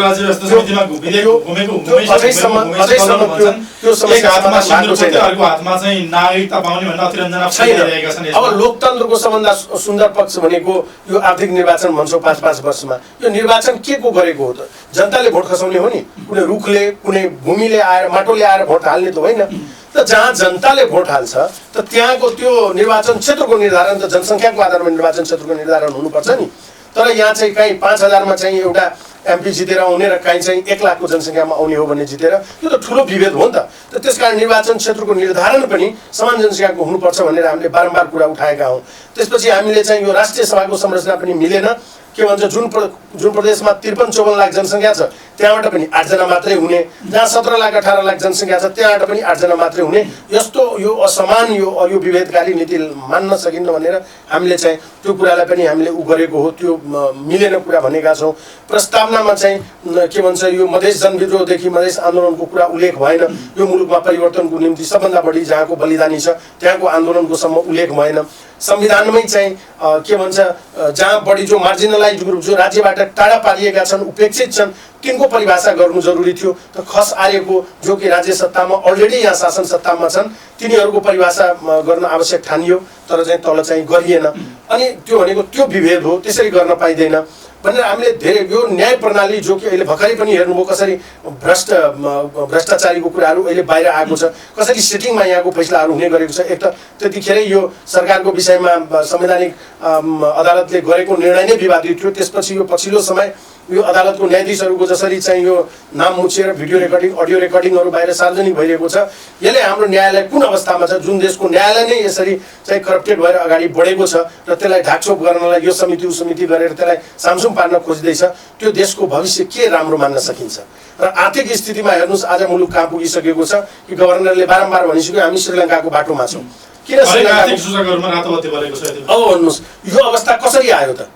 अब लोकतन्त्रको सबभन्दा सुन्दर पक्ष भनेको यो आर्थिक निर्वाचन भन्छौँ 5-5 वर्षमा। यो निर्वाचन के को गरेको हो त? जनताले भोट खसाउने हो नि, कुनै रुखले कुनै भूमिले आएर माटोले आएर भोट हाल्ने त होइन। त जहाँ जनताले भोट हाल्छ त त्यहाँको त्यो निर्वाचन क्षेत्रको निर्धारण त जनसङ्ख्याको आधारमा निर्वाचन क्षेत्रको निर्धारण हुनुपर्छ नि। तर यहाँ चाहिँ कहीँ 5,000मा चाहिँ एउटा एमपी जितेर आउने र कहीँ चाहिँ 1 लाखको जनसङ्ख्यामा आउने हो भन्ने जितेर, यो त ठुलो विभेद हो नि त। त्यसकारण निर्वाचन क्षेत्रको निर्धारण पनि समान जनसङ्ख्याको हुनुपर्छ भनेर हामीले बारम्बार कुरा उठाएका हौँ। त्यसपछि हामीले चाहिँ यो राष्ट्रिय सभाको संरचना पनि मिलेन। के भन्छ, जुन प्रदेशमा 53-54 लाख जनसङ्ख्या छ त्यहाँबाट पनि 8 जना मात्रै हुने, जहाँ 17 लाख 18 लाख जनसङ्ख्या छ त्यहाँबाट पनि 8 जना मात्रै हुने, यस्तो यो असमान यो विभेदकारी नीति मान्न सकिन्न भनेर हामीले चाहिँ त्यो कुरालाई पनि हामीले गरेको हो। त्यो मिलेन कुरा भनेका छौँ। प्रस्तावनामा चाहिँ के भन्छ, यो मधेस जनविद्रोहदेखि मधेस आन्दोलनको कुरा उल्लेख भएन। यो मुलुकमा परिवर्तनको निम्ति सबभन्दा बढी जहाँको बलिदानी छ त्यहाँको आन्दोलनको सम्म उल्लेख भएन। संविधानमै चाहिँ के भन्छ, जहाँ बढी जो मार्जिनलाइज ग्रुप, जो राज्यबाट टाढा पारिएका छन्, उपेक्षित छन्, तिनको परिभाषा गर्नु जरुरी थियो। त खस आर्यको जो कि राज्य सत्तामा अलरेडी यहाँ शासन सत्तामा छन् तिनीहरूको परिभाषा गर्न आवश्यक ठानियो, तर चाहिँ तल चाहिँ गरिएन। अनि त्यो भनेको त्यो विभेद हो, त्यसरी गर्न पाइँदैन भनेर हामीले धेरै यो न्याय प्रणाली जो कि अहिले भर्खरै पनि हेर्नुभयो कसरी भ्रष्टाचारीको कुराहरू अहिले बाहिर आएको छ, कसरी सेटिङमा यहाँको फैसलाहरू हुने गरेको छ। एक त त्यतिखेरै यो सरकारको विषयमा संवैधानिक अदालतले गरेको निर्णय नै विवादित थियो। त्यसपछि यो पछिल्लो समय यो अदालतको न्यायाधीशहरूको जसरी चाहिँ यो नाम मुछेर भिडियो रेकर्डिङ, अडियो रेकर्डिङहरू बाहिर सार्वजनिक भइरहेको छ, यसले हाम्रो न्यायालय कुन अवस्थामा छ, जुन देशको न्यायालय नै यसरी चाहिँ करप्टेड भएर अगाडि बढेको छ र त्यसलाई ढाकछोप गर्नलाई यो समिति उसमिति गरेर त्यसलाई सामसुम पार्न खोज्दैछ, त्यो देशको भविष्य के राम्रो मान्न सकिन्छ? र आर्थिक स्थितिमा हेर्नुहोस् आज मुलुक कहाँ पुगिसकेको छ कि गभर्नरले बारम्बार भनिसक्यो हामी श्रीलङ्काको बाटोमा छौँ। किन अब भन्नुहोस् यो अवस्था कसरी आयो त?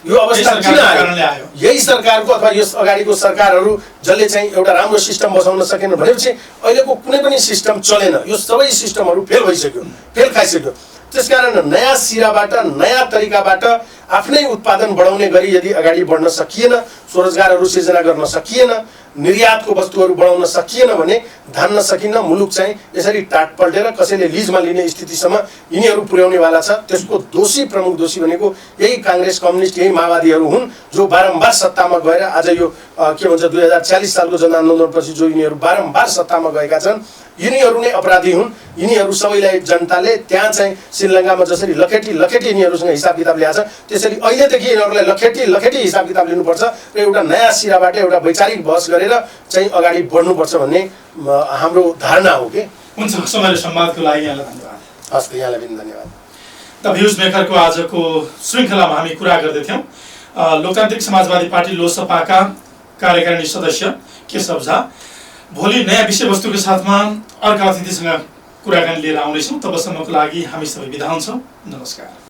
यो अवस्था किन आयो? यही सरकारको अथवा यस अगाडिको सरकारहरू जसले चाहिँ एउटा राम्रो सिस्टम बसाउन सकेन भनेपछि अहिलेको कुनै पनि सिस्टम चलेन। यो सबै सिस्टमहरू फेल भइसक्यो, फेल खाइसक्यो। त्यसकारण नयाँ सिराबाट, नयाँ तरिकाबाट आफ्नै उत्पादन बढाउने गरी यदि अगाडि बढ्न सकिएन, स्वरोजगारहरू सिर्जना गर्न सकिएन, निर्यातको वस्तुहरू बढाउन सकिएन भने धान्न सकिन्न। मुलुक चाहिँ यसरी टाट पल्टेर कसैले लिजमा लिने स्थितिसम्म यिनीहरू पुर्याउनेवाला छ। त्यसको प्रमुख दोषी भनेको यही काङ्ग्रेस, कम्युनिस्ट, यही माओवादीहरू हुन् जो बारम्बार सत्तामा गएर आज यो के भन्छ 2040 सालको जनआन्दोलनपछि जो यिनीहरू बारम्बार सत्तामा गएका छन् यिनीहरू नै अपराधी हुन्। यिनीहरू सबैलाई जनताले त्यहाँ चाहिँ श्रीलङ्कामा जसरी लखेटी यिनीहरूसँग हिसाब किताब ल्याएको छ त्यसरी अहिलेदेखि यिनीहरूलाई लखेटी हिसाब किताब लिनुपर्छ र एउटा नयाँ सिराबाट एउटा वैचारिक बहस गरेर चाहिँ अगाडि बढ्नुपर्छ भन्ने हाम्रो धारणा हो के। हुन्छ, समय र संवादको लागि यहाँलाई धन्यवाद। हस्, यहाँलाई पनि धन्यवाद। त भ्युज मेकरको आजको श्रृङ्खलामा हामी कुरा गर्दैथ्यौँ लोकतान्त्रिक समाजवादी पार्टी लोसपाका कार्यकारिणी सदस्य केशव झा। भोलि नयाँ विषयवस्तुको साथमा अर्का अतिथिसँग कुराकानी लिएर आउनेछौँ। तबसम्मको लागि हामी सबै बिदा हुन्छौँ। नमस्कार।